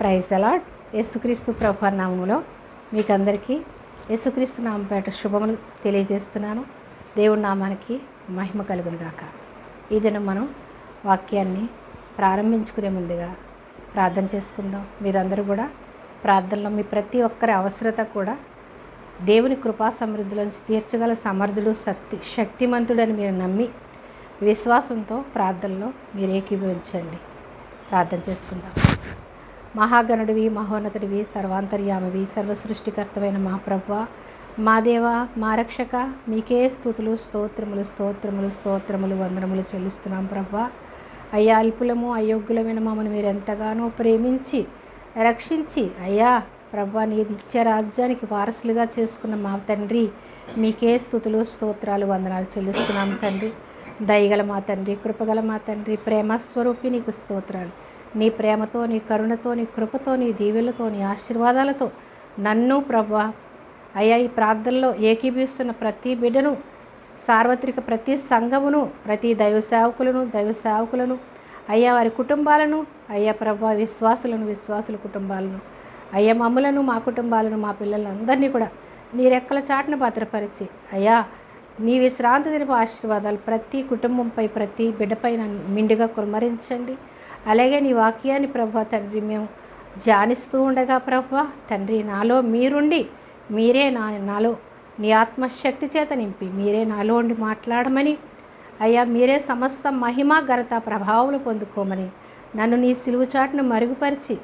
Praise the lord. యేసుక్రీస్తు ప్రభు నామములో మీకు అందరికీ యేసుక్రీస్తు నామపేట శుభములు తెలియజేస్తున్నాను. దేవుడి నామానికి మహిమ కలుగును గాక. ఈ దినం మనం వాక్యాన్ని ప్రారంభించుకునే ముందుగా ప్రార్థన చేసుకుందాం. మీరందరూ కూడా ప్రార్థనలో మీ ప్రతి ఒక్కరి అవసరత కూడా దేవుని కృపా సమృద్ధిలోంచి తీర్చగల సమర్థుడు శక్తిమంతుడని మీరు నమ్మి విశ్వాసంతో ప్రార్థనలో మీరు ఏకీభవించండి. ప్రార్థన చేసుకుందాం. మహాగణుడివి, మహోన్నతుడివి, సర్వాంతర్యామివి, సర్వసృష్టికర్తమైన మా ప్రభువా, మా దేవా, మా రక్షక, మీకే స్తుతులు, స్తోత్రములు స్తోత్రములు స్తోత్రములు వందనములు చెల్లిస్తున్నాం ప్రభువా. అయ్యా, అల్పులము అయోగ్యులమైన మమ్మల్ని మీరు ఎంతగానో ప్రేమించి రక్షించి అయ్యా ప్రభువా, నీ నిత్య రాజ్యానికి వారసులుగా చేసుకున్న మా తండ్రి, మీకే స్తుతులు స్తోత్రాలు వందనాలు చెల్లిస్తున్నాం తండ్రి. దయగల మా తండ్రి, కృపగల మా తండ్రి, ప్రేమస్వరూపి నీకు స్తోత్రాలు. నీ ప్రేమతో, నీ కరుణతో, నీ కృపతో, నీ దీవెలతో, నీ ఆశీర్వాదాలతో నన్ను ప్రభువా అయ్యా ఈ ప్రార్థనలో ఏకీభవిస్తున్న ప్రతి బిడ్డను, సార్వత్రిక ప్రతి సంఘమును, ప్రతి దైవ సేవకులను అయ్యా వారి కుటుంబాలను, అయ్యా ప్రభువా విశ్వాసుల కుటుంబాలను, అయ్యా మమ్ములను, మా కుటుంబాలను, మా పిల్లలందరినీ కూడా నీ రెక్కల చాటును భద్రపరిచి అయ్యా నీ విశ్రాంతి దినపు ఆశీర్వాదాలు ప్రతి కుటుంబంపై, ప్రతి బిడ్డపై మిండుగా కుమ్మరించండి. అలాగే నీ వాక్యాన్ని ప్రభువా తండ్రి మేము ధ్యానిస్తూ ఉండగా ప్రభువా తండ్రి, నాలో మీరుండి మీరే నాలో నీ ఆత్మశక్తి చేత నింపి మీరే నాలో ఉండి మాట్లాడమని అయ్యా, మీరే సమస్త మహిమ ఘనత ప్రభావాలు పొందుకోమని నన్ను నీ సిలువ చాటును మరుగుపరిచి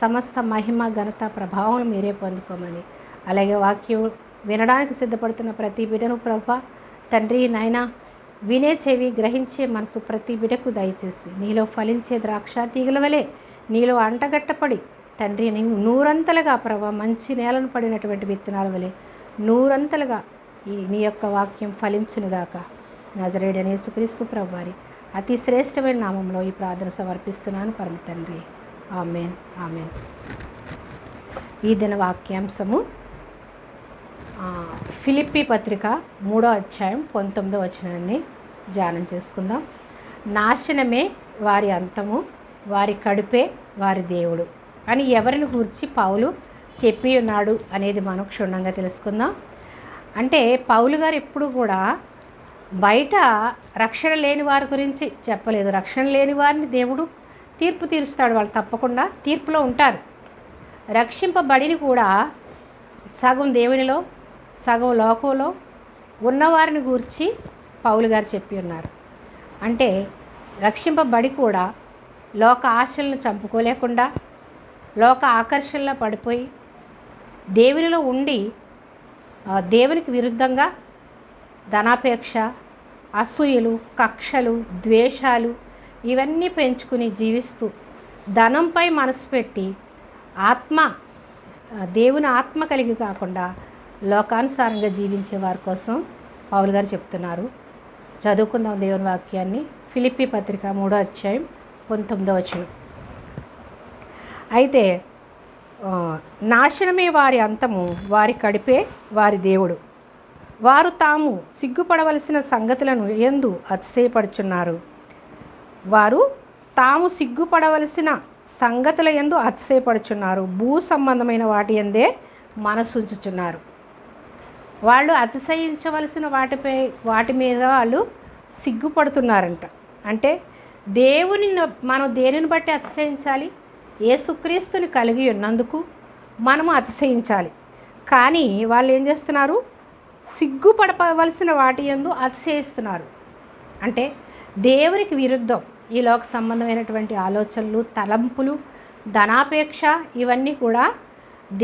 సమస్త మహిమ ఘనత ప్రభావం మీరే పొందుకోమని, అలాగే వాక్యం వినడానికి సిద్ధపడుతున్న ప్రతి బిడ్డను ప్రభువా తండ్రి నాయనా వినే చెవి, గ్రహించే మనసు ప్రతి బిడకు దయచేసి నీలో ఫలించే ద్రాక్ష తీగల వలె నీలో అంటగట్టపడి తండ్రి నీవు నూరంతలుగా ప్రభా మంచి నేలను పడినటువంటి విత్తనాల వలె నూరంతలుగా నీ యొక్క వాక్యం ఫలించునుగాక. నజరేయుడైన యేసుక్రీస్తు ప్రభువారి అతి శ్రేష్టమైన నామంలో ఈ ప్రార్థన సమర్పిస్తున్నాను పరమ తండ్రి. ఆమేన్, ఆమేన్. ఈ దిన వాక్యాంశము ఫిలిప్పీ పత్రిక 3వ అధ్యాయం 19వ వచనాన్ని ధ్యానం చేసుకుందాం. నాశనమే వారి అంతము, వారి కడుపే వారి దేవుడు అని ఎవరిని గూర్చి పౌలు చెప్పి ఉన్నాడు అనేది మనం క్షుణ్ణంగా తెలుసుకుందాం. అంటే పౌలు గారు ఎప్పుడు కూడా బయట రక్షణ లేని వారి గురించి చెప్పలేదు. రక్షణ లేని వారిని దేవుడు తీర్పు తీరుస్తాడు, వాళ్ళు తప్పకుండా తీర్పులో ఉంటారు. రక్షింపబడిని కూడా సగం దేవునిలో సగం లోకంలో ఉన్నవారిని గూర్చి పౌలు గారు చెప్పి ఉన్నారు. అంటే రక్షింపబడి కూడా లోక ఆశలను చంపుకోలేకుండా లోక ఆకర్షణలో పడిపోయి దేవునిలో ఉండి దేవునికి విరుద్ధంగా ధనాపేక్ష, అసూయలు, కక్షలు, ద్వేషాలు ఇవన్నీ పెంచుకుని జీవిస్తూ ధనంపై మనసు పెట్టి దేవుని ఆత్మ కలిగి కాకుండా లోకానుసారంగా జీవించే వారి కోసం పౌలు గారు చెప్తున్నారు. చదువుకుందాం దేవుని వాక్యాన్ని. ఫిలిప్పీ పత్రిక 3వ అధ్యాయం 19వ వచనం. అయితే నాశనమే వారి అంతము, వారి కడిపే వారి దేవుడు. వారు తాము సిగ్గుపడవలసిన సంగతులను యందు అతిశయపడుచున్నారు. వారు తాము సిగ్గుపడవలసిన సంగతుల యందు అతిశయపడుచున్నారు. భూ సంబంధమైన వాటి యందే మనసుంచుచున్నారు. వాళ్ళు అతిశయించవలసిన వాటి మీద వాళ్ళు సిగ్గుపడుతున్నారంట. అంటే మనం దేనిని బట్టి అతిశయించాలి? యేసుక్రీస్తుని కలిగి ఉన్నందుకు మనము అతిశయించాలి. కానీ వాళ్ళు ఏం చేస్తున్నారు? సిగ్గుపడవలసిన వాటి యందు అతిశయిస్తున్నారు. అంటే దేవునికి విరుద్ధం ఈ లోక సంబంధమైనటువంటి ఆలోచనలు, తలంపులు, ధనాపేక్ష ఇవన్నీ కూడా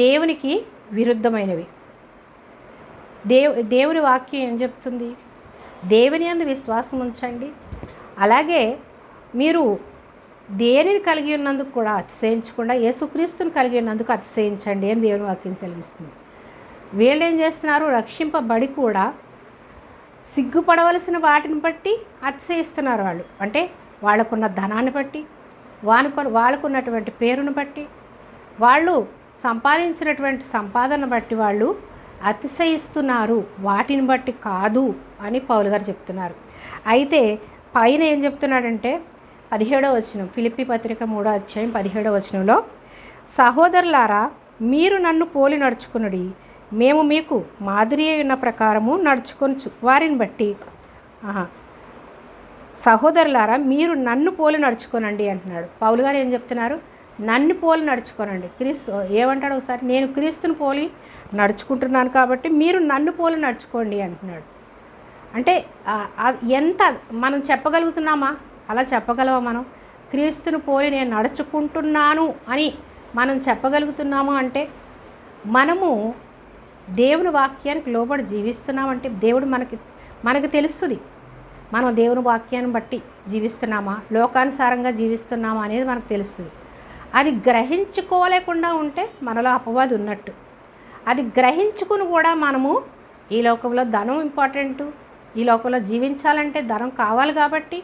దేవునికి విరుద్ధమైనవి. దేవుని వాక్యం ఏం చెప్తుంది? దేవుని యందు విశ్వాసం ఉంచండి, అలాగే మీరు దేనిని కలిగి ఉన్నందుకు కూడా అతిశయించకుండా యేసుక్రీస్తుని కలిగి ఉన్నందుకు అతిశయించండి అని దేవుని వాక్యం సెలవిస్తుంది. వీళ్ళు ఏం చేస్తున్నారు? రక్షింపబడి కూడా సిగ్గుపడవలసిన వాటిని బట్టి అతిశయిస్తున్నారు. వాళ్ళు అంటే వాళ్ళకున్న ధనాన్ని బట్టి, వాళ్ళకున్నటువంటి పేరును బట్టి, వాళ్ళు సంపాదించినటువంటి సంపాదన బట్టి వాళ్ళు అతిశయిస్తున్నారు, వాటిని బట్టి కాదు అని పౌలు గారు చెప్తున్నారు. అయితే పైన ఏం చెప్తున్నాడంటే 17వ వచనం, ఫిలిప్పీ పత్రిక 3వ అధ్యాయం 17వ వచనంలో సహోదరులారా, మీరు నన్ను పోలి నడుచుకునుడి, మేము మీకు మాదిరి అయిన ప్రకారము నడుచుకొనుచు వారిని బట్టి. సహోదరులారా, మీరు నన్ను పోలి నడుచుకోనండి అంటున్నాడు. పౌలు గారు ఏం చెప్తున్నారు? నన్ను పోలి నడుచుకోనండి. ఏమంటాడు ఒకసారి? నేను క్రీస్తుని పోలి నడుచుకుంటున్నాను కాబట్టి మీరు నన్ను పోలి నడుచుకోండి అంటున్నాడు. అంటే ఎంత మనం చెప్పగలుగుతున్నామా? అలా చెప్పగలవా మనం? క్రీస్తుని పోలి నేను నడుచుకుంటున్నాను అని మనం చెప్పగలుగుతున్నాము అంటే మనము దేవుని వాక్యానికి లోబడి జీవిస్తున్నామంటే దేవుడు మనకి తెలుస్తుంది. మనం దేవుని వాక్యాన్ని బట్టి జీవిస్తున్నామా, లోకానుసారంగా జీవిస్తున్నామా అనేది మనకు తెలుస్తుంది. అది గ్రహించుకోలేకుండా ఉంటే మనలో అపవాది ఉన్నట్టు. అది గ్రహించుకుని కూడా మనము ఈ లోకంలో ధనం ఇంపార్టెంటు, ఈ లోకంలో జీవించాలంటే ధనం కావాలి కాబట్టి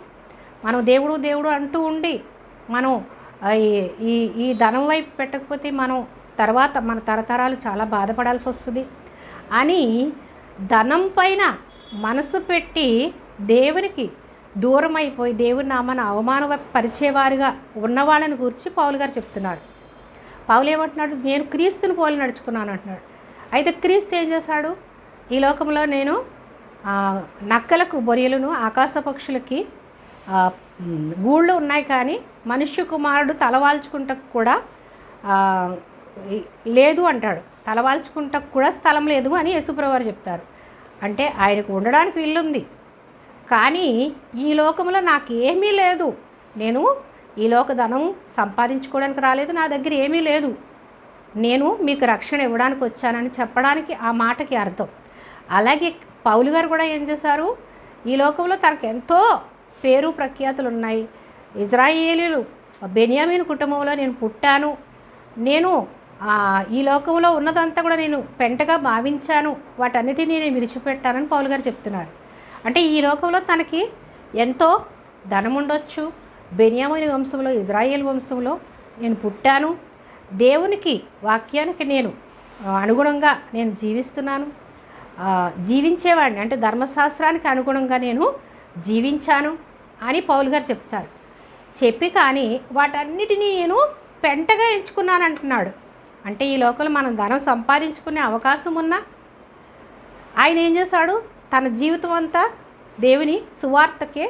మనం దేవుడు అంటూ ఉండి మనం ఈ ధనం వైపు పెట్టకపోతే మనం తర్వాత మన తరతరాలు చాలా బాధపడాల్సి వస్తుంది అని ధనం పైన మనసు పెట్టి దేవునికి దూరం అయిపోయి దేవుని నామాన్ని అవమానపరిచేవారుగా ఉన్నవాళ్ళని గురించి పౌలు గారు చెప్తున్నారు. పౌలు ఏమంటున్నాడు? నేను క్రీస్తుని పోలి నడుచుకున్నాను అంటున్నాడు. అయితే క్రీస్తు ఏం చేశాడు? ఈ లోకంలో నేను నక్కలకు బొరియలను, ఆకాశ పక్షులకి గూళ్ళు ఉన్నాయి కానీ మనుష్య కుమారుడు తలవాల్చుకుంటకు కూడా లేదు అంటాడు. తలవాల్చుకుంటకు కూడా స్థలం లేదు అని యేసుప్రభువారు చెప్తారు. అంటే ఆయనకు ఉండడానికి ఇల్లుంది, కానీ ఈ లోకంలో నాకేమీ లేదు. నేను ఈ లోక ధనం సంపాదించుకోవడానికి రాలేదు, నా దగ్గర ఏమీ లేదు, నేను మీకు రక్షణ ఇవ్వడానికి వచ్చానని చెప్పడానికి ఆ మాటకి అర్థం. అలాగే పౌలు గారు కూడా ఏం చేశారు? ఈ లోకంలో తనకు ఎంతో పేరు ప్రఖ్యాతులు ఉన్నాయి. ఇజ్రాయేలీలు బెన్యామీను కుటుంబంలో నేను పుట్టాను, నేను ఈ లోకంలో ఉన్నదంతా కూడా నేను పెంటగా భావించాను, వాటన్నిటినీ నేను విడిచిపెట్టానని పౌలు గారు చెప్తున్నారు. అంటే ఈ లోకంలో తనకి ఎంతో ధనం ఉండొచ్చు, బెన్యామీను వంశంలో, ఇజ్రాయేల్ వంశంలో నేను పుట్టాను, దేవునికి వాక్యానికి నేను అనుగుణంగా నేను జీవిస్తున్నాను, జీవించేవాడిని, అంటే ధర్మశాస్త్రానికి అనుగుణంగా నేను జీవించాను అని పౌలు గారు చెప్తారు. చెప్పి కానీ వాటన్నిటినీ నేను పెంటగా ఎంచుకున్నాను అంటున్నాడు. అంటే ఈ లోకంలో మనం ధనం సంపాదించుకునే అవకాశం ఉన్నా ఆయన ఏం చేశాడు? తన జీవితం అంతా దేవుని సువార్తకే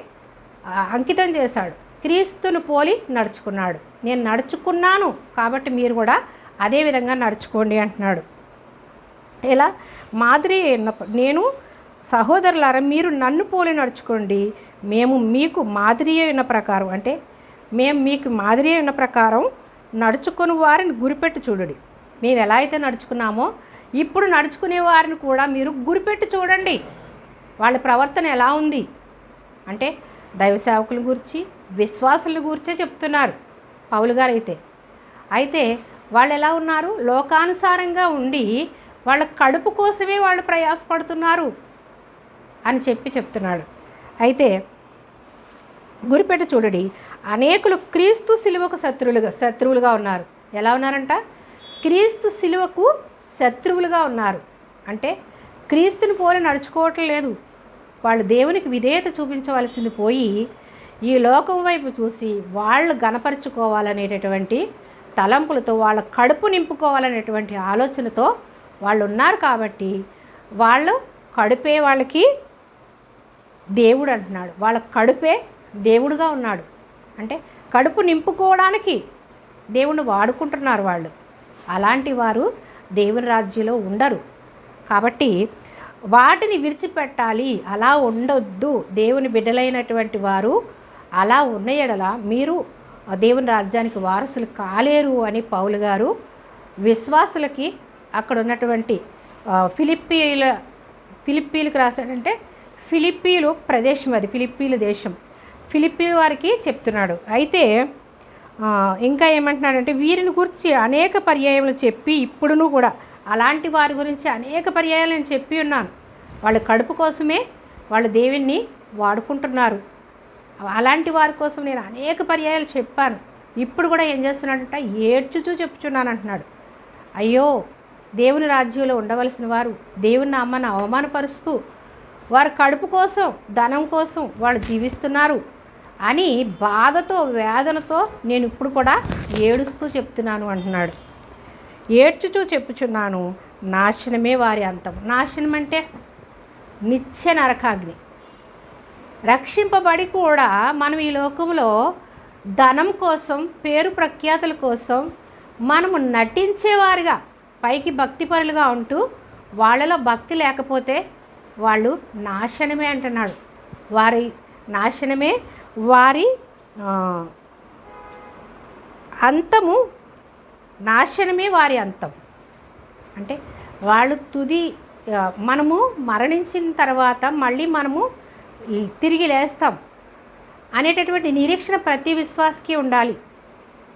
అంకితం చేశాడు. క్రీస్తును పోలి నడుచుకున్నాడు. నేను నడుచుకున్నాను కాబట్టి మీరు కూడా అదే విధంగా నడుచుకోండి అంటున్నాడు. ఇలా మాదిరి నేను సహోదరులారా, మీరు నన్ను పోలి నడుచుకోండి, మేము మీకు మాదిరి అయిన ప్రకారం, అంటే మేము మీకు మాదిరి అయిన ప్రకారం నడుచుకుని వారిని గురిపెట్టి చూడండి. మేము ఎలా అయితే నడుచుకున్నామో ఇప్పుడు నడుచుకునే వారిని కూడా మీరు గురిపెట్టి చూడండి. వాళ్ళ ప్రవర్తన ఎలా ఉంది అంటే దైవ సేవకుల గురించి, విశ్వాసుల గురించే చెప్తున్నారు పౌలు గారు. అయితే వాళ్ళు ఎలా ఉన్నారు? లోకానుసారంగా ఉండి వాళ్ళ కడుపు కోసమే వాళ్ళు ప్రయాసపడుతున్నారు అని చెప్తున్నాడు. అయితే గురిపెట్టి చూడండి, అనేకులు క్రీస్తు శిలువకు శత్రువులుగా ఉన్నారు. ఎలా ఉన్నారంట? క్రీస్తు శిలువకు శత్రువులుగా ఉన్నారు. అంటే క్రీస్తుని పోలి నడుచుకోవటం లేదు. వాళ్ళు దేవునికి విధేయత చూపించవలసింది పోయి ఈ లోకం వైపు చూసి వాళ్ళు గణపరుచుకోవాలనేటటువంటి తలంపులతో, వాళ్ళ కడుపు నింపుకోవాలనేటువంటి ఆలోచనతో వాళ్ళు ఉన్నారు. కాబట్టి వాళ్ళు కడుపే వాళ్ళకి దేవుడు అంటున్నాడు. వాళ్ళ కడుపే దేవుడుగా ఉన్నాడు. అంటే కడుపు నింపుకోవడానికి దేవుణ్ణి వాడుకుంటున్నారు వాళ్ళు. అలాంటి వారు దేవుని రాజ్యంలో ఉండరు. కాబట్టి వాటిని విడిచిపెట్టాలి. అలా ఉండొద్దు. దేవుని బిడ్డలైనటువంటి వారు అలా ఉన్న యెడల మీరు దేవుని రాజ్యానికి వారసులు కాలేరు అని పౌలు గారు విశ్వాసులకి అక్కడ ఉన్నటువంటి ఫిలిప్పీలకు రాశాడంటే ఫిలిప్పీలు ప్రదేశం, అది ఫిలిప్పీలు దేశం, ఫిలిప్పీ వారికి చెప్తున్నాడు. అయితే ఇంకా ఏమంటున్నాడంటే వీరిని గురించి అనేక పర్యాయములు చెప్పి ఇప్పుడును కూడా అలాంటి వారి గురించి అనేక పర్యాయాలు నేను చెప్పి ఉన్నాను. వాళ్ళ కడుపు కోసమే వాళ్ళు దేవుణ్ణి వాడుకుంటున్నారు. అలాంటి వారి కోసం నేను అనేక పర్యాయాలు చెప్పాను. ఇప్పుడు కూడా ఏం చేస్తున్నాడంటే ఏడ్చుచూ చెప్పుచున్నాను అంటున్నాడు. అయ్యో, దేవుని రాజ్యంలో ఉండవలసిన వారు దేవుని నామాన్ని అవమానపరుస్తూ వారి కడుపు కోసం, ధనం కోసం వాళ్ళు జీవిస్తున్నారు అని బాధతో, వేదనతో నేను ఇప్పుడు కూడా ఏడుస్తూ చెప్తున్నాను అంటున్నాడు. ఏడ్చుచూ చెప్పుచున్నాను, నాశనమే వారి అంతం. నాశనం అంటే నిత్య నరకాగ్ని. రక్షింపబడి కూడా మనం ఈ లోకంలో ధనం కోసం, పేరు ప్రఖ్యాతుల కోసం మనము నటించేవారుగా, పైకి భక్తిపరులుగా ఉంటూ వాళ్ళలో భక్తి లేకపోతే వాళ్ళు నాశనమే అంటున్నాడు. వారి నాశనమే వారి అంతము, నాశనమే వారి అంతం. అంటే వాళ్ళు తుది, మనము మరణించిన తర్వాత మళ్ళీ మనము తిరిగి లేస్తాం అనేటటువంటి నిరీక్షణ ప్రతి విశ్వాసకి ఉండాలి.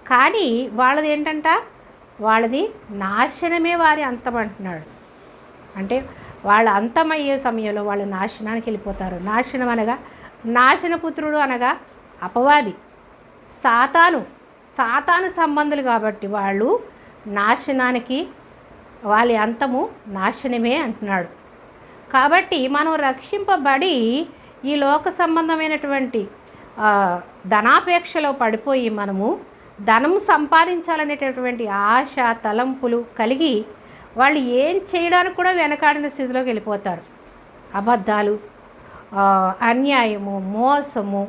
కానీ వాళ్ళది ఏంటంట, వాళ్ళది నాశనమే వారి అంతం అంటున్నాడు. అంటే వాళ్ళ అంతమయ్యే సమయంలో వాళ్ళు నాశనానికి వెళ్ళిపోతారు. నాశనం అనగా నాశనపుత్రుడు అనగా అపవాది, సాతాను సంబంధులు కాబట్టి వాళ్ళు నాశనానికి, వాళ్ళ అంతము నాశనమే అంటున్నాడు. కాబట్టి మనం రక్షింపబడి ఈ లోక సంబంధమైనటువంటి ధనాపేక్షలో పడిపోయి మనము ధనం సంపాదించాలనేటటువంటి ఆశ, తలంపులు కలిగి వాళ్ళు ఏం చేయడానికి కూడా వెనకాడిన స్థితిలోకి వెళ్ళిపోతారు. అబద్ధాలు, అన్యాయము, మోసము,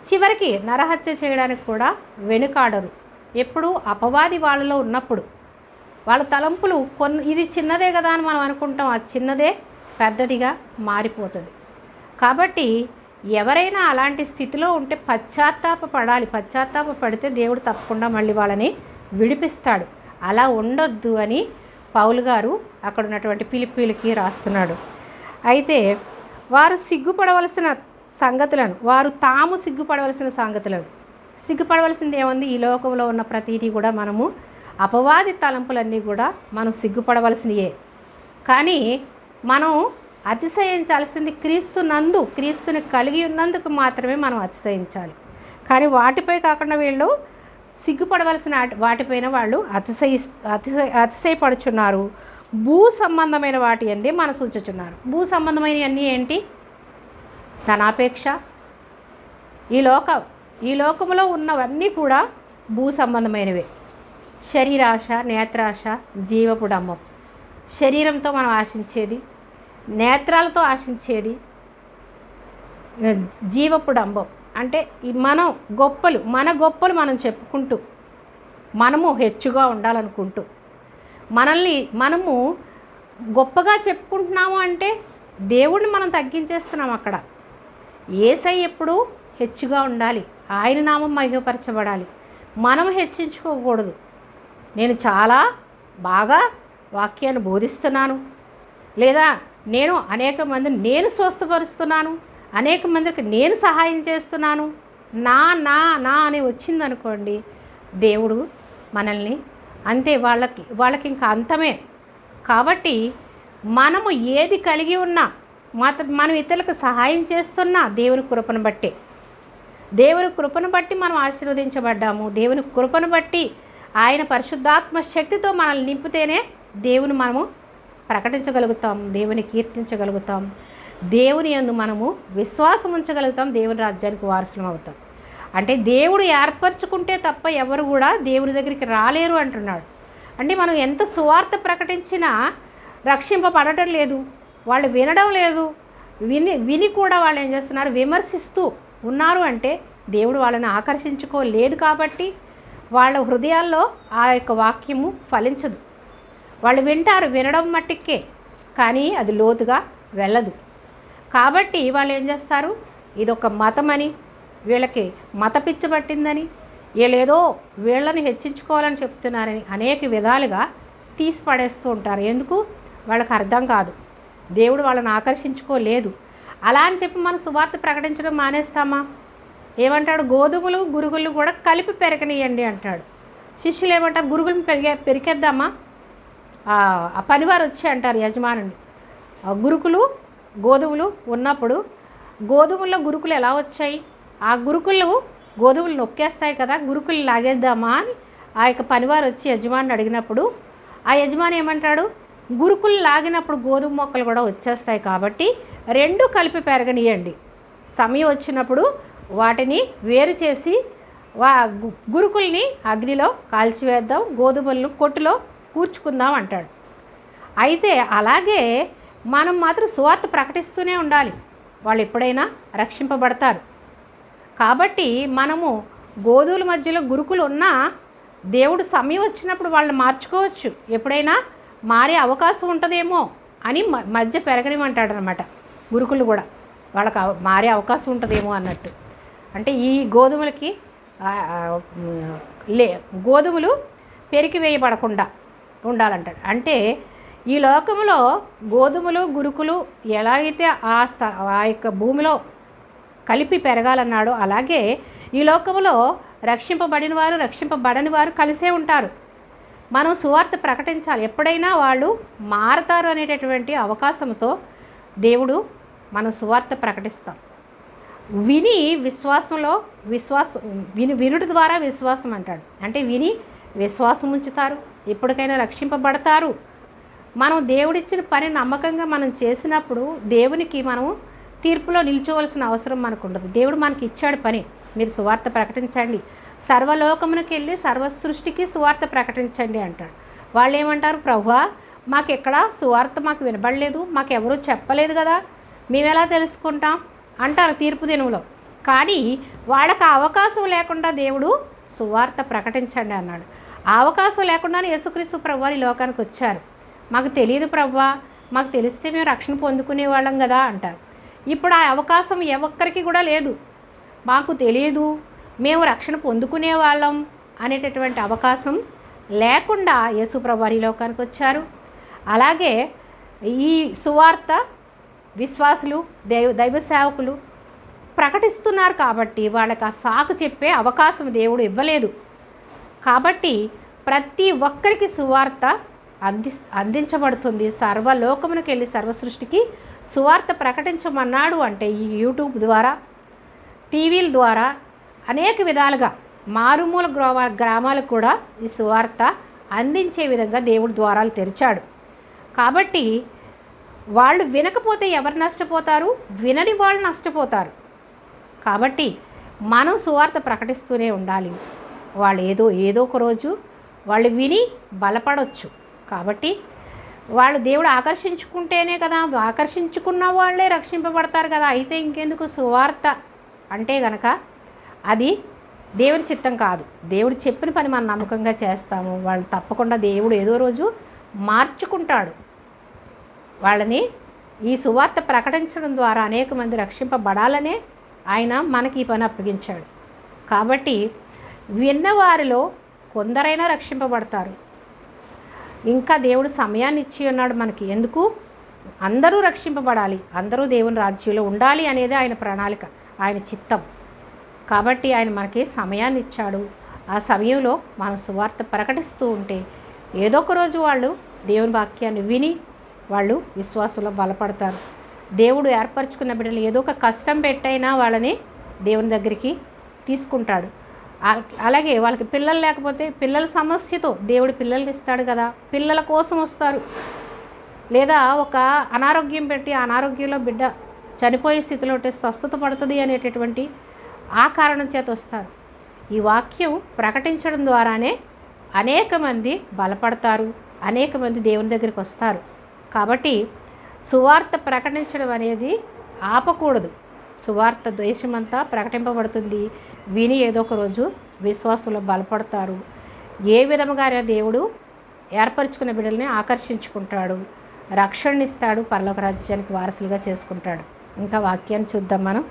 చివరికి నరహత్య చేయడానికి కూడా వెనుకాడరు. ఎప్పుడు అపవాది వాళ్ళలో ఉన్నప్పుడు వాళ్ళ తలంపులు ఇది చిన్నదే కదా అని మనం అనుకుంటాం, అది చిన్నదే పెద్దదిగా మారిపోతుంది. కాబట్టి ఎవరైనా అలాంటి స్థితిలో ఉంటే పశ్చాత్తాపడాలి. పశ్చాత్తాపడితే దేవుడు తప్పకుండా మళ్ళీ వాళ్ళని విడిపిస్తాడు. అలా ఉండొద్దు అని పౌలు గారు అక్కడ ఉన్నటువంటి ఫిలిప్పీలకి రాస్తున్నాడు. అయితే వారు సిగ్గుపడవలసిన సంగతులను, వారు తాము సిగ్గుపడవలసిన సంగతులను, సిగ్గుపడవలసింది ఏముంది? ఈ లోకంలో ఉన్న ప్రతిదీ కూడా మనము అపవాది తలంపులన్నీ కూడా మనం సిగ్గుపడవలసినయే. కానీ మనం అతిశయించాల్సింది క్రీస్తుని కలిగి ఉన్నందుకు మాత్రమే మనం అతిశయించాలి. కానీ వాటిపై కాకుండా వీళ్ళు సిగ్గుపడవలసిన వాటిపైన వాళ్ళు అతిశయపడుచున్నారు. భూ సంబంధమైన వాటి అందే మనసు ఉంచుచున్నారు. భూ సంబంధమైనవన్నీ ఏంటి? ధనాపేక్ష. ఈ లోకంలో ఉన్నవన్నీ కూడా భూ సంబంధమైనవే. శరీరాశ, నేత్రాశ, జీవపు డంబం. శరీరంతో మనం ఆశించేది, నేత్రాలతో ఆశించేది జీవపు డంబం. అంటే మన గొప్పలు మనం చెప్పుకుంటూ, మనము హెచ్చుగా ఉండాలనుకుంటూ, మనము గొప్పగా చెప్పుకుంటున్నాము అంటే దేవుడిని మనం తగ్గించేస్తున్నాం. అక్కడ యేసయ్య ఎప్పుడు హెచ్చుగా ఉండాలి, ఆయన నామం మహిమపరచబడాలి. మనం హెచ్చించుకోకూడదు. నేను చాలా బాగా వాక్యాన్ని బోధిస్తున్నాను, లేదా నేను అనేక మందిని నేను స్వస్థపరుస్తున్నాను, అనేక మందికి నేను సహాయం చేస్తున్నాను, నా నా నా అని వచ్చిందనుకోండి, దేవుడు మనల్ని అంతే, వాళ్ళకి ఇంకా అంతమే. కాబట్టి మనము ఏది కలిగి ఉన్నా, మనం ఇతరులకు సహాయం చేస్తున్నా దేవుని కృపను బట్టి మనం ఆశీర్వదించబడ్డాము. దేవుని కృపను బట్టి ఆయన పరిశుద్ధాత్మ శక్తితో మనల్ని నింపితేనే దేవుని మనము ప్రకటించగలుగుతాం, దేవుని కీర్తించగలుగుతాం, దేవుని యందు మనము విశ్వాసం ఉంచగలుగుతాం, దేవుని రాజ్యానికి వారసులం అవుతాం. అంటే దేవుడు ఏర్పరచుకుంటే తప్ప ఎవరు కూడా దేవుని దగ్గరికి రాలేరు అంటున్నాడు. అంటే మనం ఎంత సువార్త ప్రకటించినా రక్షింపబడటం లేదు, వాళ్ళు వినడం లేదు. విని కూడా వాళ్ళు ఏం చేస్తున్నారు? విమర్శిస్తూ ఉన్నారు. అంటే దేవుడు వాళ్ళని ఆకర్షించుకోలేదు కాబట్టి వాళ్ళ హృదయాల్లో ఆ యొక్క వాక్యము ఫలించదు. వాళ్ళు వింటారు, వినడం మట్టికే, కానీ అది లోతుగా వెళ్ళదు. కాబట్టి వాళ్ళు ఏం చేస్తారు? ఇదొక మతమని, వీళ్ళకి మత పిచ్చి పట్టిందని, వీళ్ళేదో వీళ్ళని హెచ్చించుకోవాలని చెప్తున్నారని అనేక విధాలుగా తీసి పడేస్తూ ఉంటారు. ఎందుకు? వాళ్ళకి అర్థం కాదు, దేవుడు వాళ్ళని ఆకర్షించుకోలేదు. అలా అని చెప్పి మనం సువార్త ప్రకటించడం మానేస్తామా? ఏమంటాడు? గోధుమలు గురుగులు కూడా కలిపి పెరగనియండి అంటాడు. శిష్యులు ఏమంటారు? గురుగులను పెరికేద్దామా? ఆ పనివారు వచ్చి అంటారు యజమానుని, గురుకులు గోధుమలు ఉన్నప్పుడు గోధుమల్లో గురుకులు ఎలా వచ్చాయి? ఆ గురుకులు గోధుమలు నొక్కేస్తాయి కదా, గురుకులు లాగేద్దామా అని ఆ యొక్క పనివారు వచ్చి యజమాని అడిగినప్పుడు ఆ యజమాని ఏమంటాడు? గురుకులు లాగినప్పుడు గోధుమ మొక్కలు కూడా వచ్చేస్తాయి కాబట్టి రెండు కలిపి పెరగనియండి, సమయం వచ్చినప్పుడు వాటిని వేరు చేసి గురుకుల్ని అగ్నిలో కాల్చివేద్దాం, గోధుమలను కొట్టులో కూర్చుకుందాం అంటాడు. అయితే అలాగే మనం మాత్రం సువార్త ప్రకటిస్తూనే ఉండాలి. వాళ్ళు ఎప్పుడైనా రక్షింపబడతారు. కాబట్టి మనము గోధుమల మధ్యలో గురుకులు ఉన్నా దేవుడు సమయం వచ్చినప్పుడు వాళ్ళని మార్చుకోవచ్చు, ఎప్పుడైనా మారే అవకాశం ఉంటుందేమో అని మధ్య పెరగనిమంటాడు అనమాట. గురుకులు కూడా వాళ్ళకి మారే అవకాశం ఉంటుందేమో అన్నట్టు. అంటే ఈ గోధుమలకి గోధుమలు పెరికివేయబడకుండా ఉండాలంటాడు. అంటే ఈ లోకంలో గోధుమలు గురుకులు ఎలాగైతే ఆ యొక్క భూమిలో కలిపి పెరగాలన్నాడో అలాగే ఈ లోకంలో రక్షింపబడిన వారు రక్షింపబడని వారు కలిసే ఉంటారు. మనం సువార్త ప్రకటించాలి. ఎప్పుడైనా వాళ్ళు మారతారు అనేటటువంటి అవకాశంతో దేవుడు మనం సువార్త ప్రకటిస్తాం. విని వినుడి ద్వారా విశ్వాసం అంటాడు. అంటే విని విశ్వాసం ఉంచుతారు, ఎప్పటికైనా రక్షింపబడతారు. మనం దేవుడిచ్చిన పని నమ్మకంగా మనం చేసినప్పుడు దేవునికి మనం తీర్పులో నిల్చోవలసిన అవసరం మనకు ఉండదు. దేవుడు మనకి ఇచ్చాడు పని, మీరు సువార్త ప్రకటించండి, సర్వలోకమునకి వెళ్ళి సర్వ సృష్టికి సువార్త ప్రకటించండి అంటాడు. వాళ్ళు ఏమంటారు, ప్రభువా మాకు ఎక్కడ సువార్త మాకు వినబడలేదు, మాకు ఎవరూ చెప్పలేదు కదా, మేము ఎలా తెలుసుకుంటాం అంటారు తీర్పు దినంలో. కానీ వాళ్ళకి అవకాశం లేకుండా దేవుడు సువార్త ప్రకటించండి అన్నాడు. ఆ అవకాశం లేకుండానే యేసుక్రీస్తు ప్రభువారు ఈ లోకానికి వచ్చారు. మాకు తెలియదు ప్రభువా, మాకు తెలిస్తే మేము రక్షణ పొందుకునే వాళ్ళం కదా అంటారు. ఇప్పుడు ఆ అవకాశం ఒక్కరికి కూడా లేదు. మాకు తెలియదు, మేము రక్షణ పొందుకునే వాళ్ళం అనేటటువంటి అవకాశం లేకుండా యేసు ప్రభువారు ఈ లోకానికి వచ్చారు. అలాగే ఈ సువార్త విశ్వాసులు దైవ సేవకులు ప్రకటిస్తున్నారు కాబట్టి వాళ్ళకి ఆ సాకు చెప్పే అవకాశం దేవుడు ఇవ్వలేదు. కాబట్టి ప్రతి ఒక్కరికి సువార్త అందించబడుతుంది. సర్వలోకమునకు వెళ్ళి సర్వ సృష్టికి సువార్త ప్రకటించమన్నాడు. అంటే ఈ యూట్యూబ్ ద్వారా, టీవీల ద్వారా అనేక విధాలుగా మారుమూల గ్రామాలకు కూడా ఈ సువార్త అందించే విధంగా దేవుడు ద్వారాలు తెరిచాడు. కాబట్టి వాళ్ళు వినకపోతే ఎవరు నష్టపోతారు? వినని వాళ్ళు నష్టపోతారు. కాబట్టి మనం సువార్త ప్రకటిస్తూనే ఉండాలి. వాళ్ళు ఏదో ఒక రోజు వాళ్ళు విని బలపడవచ్చు. కాబట్టి వాళ్ళు దేవుడు ఆకర్షించుకుంటేనే కదా, ఆకర్షించుకున్న వాళ్ళే రక్షింపబడతారు కదా. అయితే ఇంకెందుకు సువార్త అంటే గనక అది దేవుని చిత్తం కాదు. దేవుడు చెప్పిన పని మనం నమ్మకంగా చేస్తాము, వాళ్ళు తప్పకుండా దేవుడు ఏదో రోజు మార్చుకుంటాడు. వాళ్ళని ఈ సువార్త ప్రకటించడం ద్వారా అనేక మంది రక్షింపబడాలనే ఆయన మనకి ఈ పని అప్పగించాడు. కాబట్టి విన్నవారిలో కొందరైనా రక్షింపబడతారు. ఇంకా దేవుడు సమయాన్ని ఇచ్చి ఉన్నాడు మనకి. ఎందుకు? అందరూ రక్షింపబడాలి, అందరూ దేవుని రాజ్యంలో ఉండాలి అనేది ఆయన ప్రణాళిక, ఆయన చిత్తం. కాబట్టి ఆయన మనకి సమయాన్ని ఇచ్చాడు. ఆ సమయంలో మనం సువార్త ప్రకటిస్తూ ఉంటే ఏదో ఒక రోజు వాళ్ళు దేవుని వాక్యాన్ని విని వాళ్ళు విశ్వాసంలో బలపడతారు. దేవుడు ఏర్పరచుకున్న బిడ్డలు ఏదో ఒక కష్టం పెట్టైనా వాళ్ళని దేవుని దగ్గరికి తీసుకుంటాడు. అలాగే వాళ్ళకి పిల్లలు లేకపోతే పిల్లల సమస్యతో దేవుడు పిల్లల్ని ఇస్తాడు కదా, పిల్లల కోసం వస్తారు. లేదా ఒక అనారోగ్యం పెట్టి అనారోగ్యంలో బిడ్డ చనిపోయే స్థితిలో స్వస్థత పడుతుంది అనేటటువంటి ఆ కారణం చేత వస్తారు. ఈ వాక్యం ప్రకటించడం ద్వారానే అనేక మంది బలపడతారు, అనేక మంది దేవుని దగ్గరికి వస్తారు. కాబట్టి సువార్త ప్రకటించడం అనేది ఆపకూడదు. సువార్త దేశమంతా ప్రకటింపబడుతుంది. విని ఏదో ఒక రోజు విశ్వాసంలో బలపడతారు. ఏ విధముగా దేవుడు ఏర్పరచుకున్న బిడ్డల్ని ఆకర్షించుకుంటాడు, రక్షణనిస్తాడు, పరలోక రాజ్యానికి వారసులుగా చేసుకుంటాడు. ఇంకా వాక్యాన్ని చూద్దాం మనం.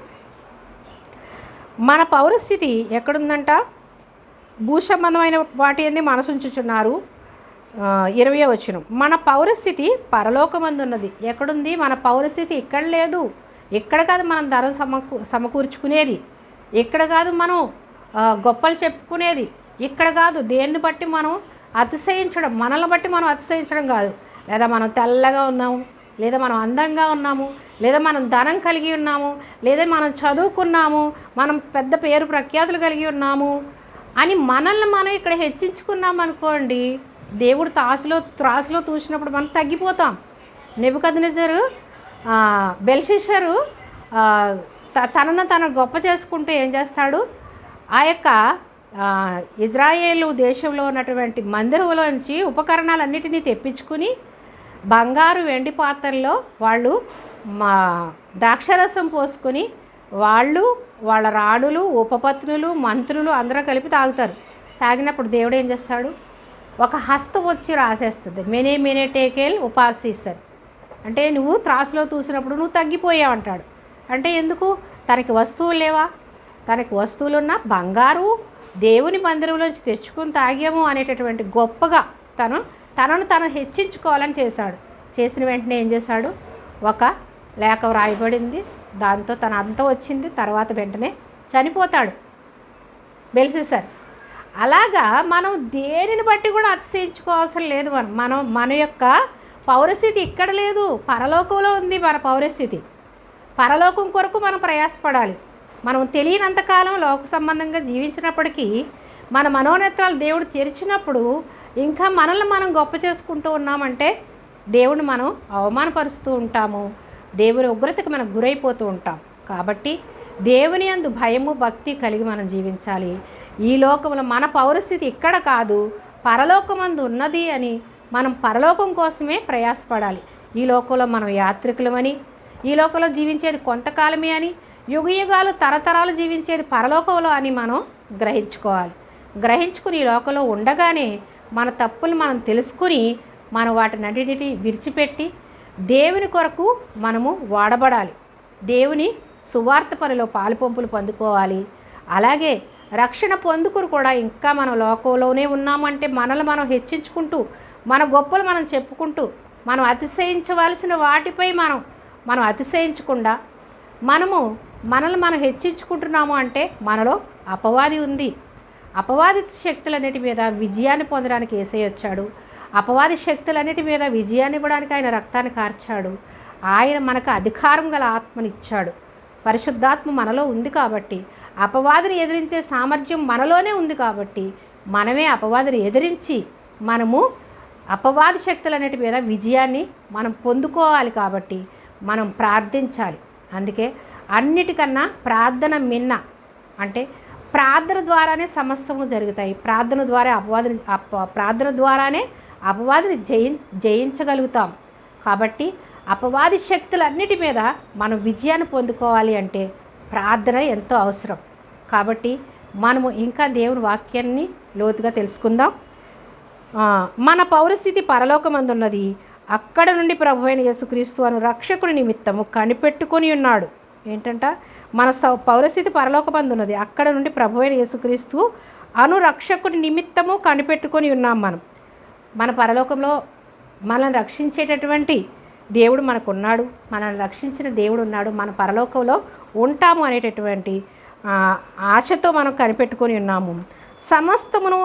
మన పౌరస్థితి ఎక్కడుందంట? భూసంబంధమైన వాటి అన్ని మనసుంచుచున్నారు. 20వ వచనం, మన పౌరస్థితి పరలోకమందున్నది. ఎక్కడుంది? మన పౌరస్థితి ఇక్కడ లేదు. ఇక్కడ కాదు మనం ధర సమకూర్చుకునేది, ఇక్కడ కాదు మనం గొప్పలు చెప్పుకునేది, ఇక్కడ కాదు దేన్ని బట్టి మనం అతిశయించడం, మనల్ని బట్టి మనం అతిశయించడం కాదు. లేదా మనం తెల్లగా ఉన్నాము, లేదా మనం అందంగా ఉన్నాము, లేదా మనం ధనం కలిగి ఉన్నాము, లేదా మనం చదువుకున్నాము, మనం పెద్ద పేరు ప్రఖ్యాతులు కలిగి ఉన్నాము అని మనల్ని మనం ఇక్కడ హెచ్చించుకున్నాం అనుకోండి, దేవుడు త్రాసులో తూసినప్పుడు మనం తగ్గిపోతాం. నెబుకద్నెజరు బెల్షస్సరు తనను గొప్ప చేసుకుంటూ ఏం చేస్తాడు? ఆ యొక్క ఇజ్రాయేలు దేశంలో ఉన్నటువంటి మందిరంలోంచి ఉపకరణాలన్నిటినీ తెప్పించుకుని బంగారు వెండి పాత్రల్లో వాళ్ళు మా ద్రాక్షరసం పోసుకొని వాళ్ళు వాళ్ళ రాణులు ఉపపత్నులు మంత్రులు అందరూ కలిపి తాగుతారు. తాగినప్పుడు దేవుడు ఏం చేస్తాడు, ఒక హస్తం వచ్చి రాసేస్తుంది, మెనే మెనే టేకేల్ ఉపార్సిస్తారు. అంటే నువ్వు త్రాసులో చూసినప్పుడు నువ్వు తగ్గిపోయావు అంటాడు. అంటే ఎందుకు? తనకి వస్తువులు లేవా? తనకి వస్తువులున్న బంగారు దేవుని మందిరంలోంచి తెచ్చుకుని తాగాము అనేటటువంటి గొప్పగా తనను హెచ్చించుకోవాలని చేశాడు. చేసిన వెంటనే ఏం చేశాడు, ఒక లేఖ వ్రాయబడింది, దాంతో తన అంతం వచ్చింది, తర్వాత వెంటనే చనిపోతాడు బెల్షస్సర్. అలాగా మనం దేనిని బట్టి కూడా అతిశయించుకోవాల్సిన లేదు. మన యొక్క పౌరస్థితి ఇక్కడ లేదు, పరలోకంలో ఉంది. మన పౌరస్థితి పరలోకం కొరకు మనం ప్రయాసపడాలి. మనం తెలియనంతకాలం లోక సంబంధంగా జీవించినప్పటికీ మన మనోనేత్రాలు దేవుడు తెరిచినప్పుడు ఇంకా మనల్ని మనం గొప్ప చేసుకుంటూ ఉన్నామంటే దేవుడిని మనం అవమానపరుస్తూ ఉంటాము, దేవుని ఉగ్రతకి మనం గురైపోతూ ఉంటాం. కాబట్టి దేవుని యందు భయము భక్తి కలిగి మనం జీవించాలి. ఈ లోకంలో మన పౌరస్థితి ఇక్కడ కాదు, పరలోకమందు ఉన్నది అని మనం పరలోకం కోసమే ప్రయాసపడాలి. ఈ లోకంలో మనం యాత్రికులమని, ఈ లోకంలో జీవించేది కొంతకాలమే అని, యుగయుగాలు తరతరాలు జీవించేది పరలోకంలో అని మనం గ్రహించుకుని ఈ లోకంలో ఉండగానే మన తప్పులు మనం తెలుసుకుని మనం వాటినన్నిటిని విడిచిపెట్టి దేవుని కొరకు మనము వాడబడాలి. దేవుని సువార్త పనిలో పాలుపంపులు పొందుకోవాలి. అలాగే రక్షణ పొందుకుని కూడా ఇంకా మనం లోకంలోనే ఉన్నామంటే మనల్ని మనం హెచ్చించుకుంటూ మన గొప్పలు మనం చెప్పుకుంటూ మనం అతిశయించవలసిన వాటిపై మనం అతిశయించకుండా మనల్ని మనం హెచ్చించుకుంటున్నాము అంటే మనలో అపవాది ఉంది. అపవాది శక్తులన్నిటి మీద విజయాన్ని పొందడానికి యేసయ్య వచ్చాడు. అపవాది శక్తులన్నిటి మీద విజయాన్ని ఇవ్వడానికి ఆయన రక్తాన్ని కార్చాడు. ఆయన మనకు అధికారం గల ఆత్మనిచ్చాడు. పరిశుద్ధాత్మ మనలో ఉంది కాబట్టి, అపవాదిని ఎదిరించే సామర్థ్యం మనలోనే ఉంది కాబట్టి మనమే అపవాదిని ఎదిరించి మనము అపవాది శక్తులన్నిటి మీద విజయాన్ని మనం పొందుకోవాలి. కాబట్టి మనం ప్రార్థించాలి. అందుకే అన్నిటికన్నా ప్రార్థన మిన్న. అంటే ప్రార్థన ద్వారానే సమస్తము జరుగుతాయి. ప్రార్థన ద్వారానే అపవాదిని జయించగలుగుతాం. కాబట్టి అపవాది శక్తులన్నిటి మీద మనం విజయాన్ని పొందుకోవాలి అంటే ప్రార్థన ఎంతో అవసరం. కాబట్టి మనము ఇంకా దేవుని వాక్యాన్ని లోతుగా తెలుసుకుందాం. మన పౌరస్థితి పరలోకమందున్నది, అక్కడ నుండి ప్రభువైన యేసుక్రీస్తు అను రక్షకుడి నిమిత్తము కనిపెట్టుకొని ఉన్నాడు. ఏంటంట? మన పౌరస్థితి పరలోకమందున్నది, అక్కడ నుండి ప్రభువైన యేసుక్రీస్తు అను రక్షకుడి నిమిత్తము కనిపెట్టుకొని ఉన్నాం. మన పరలోకంలో మనల్ని రక్షించేటటువంటి దేవుడు మనకున్నాడు, మనల్ని రక్షించిన దేవుడు ఉన్నాడు. మన పరలోకంలో ఉంటాము అనేటటువంటి ఆశతో మనం కనిపెట్టుకొని ఉన్నాము. సమస్తమును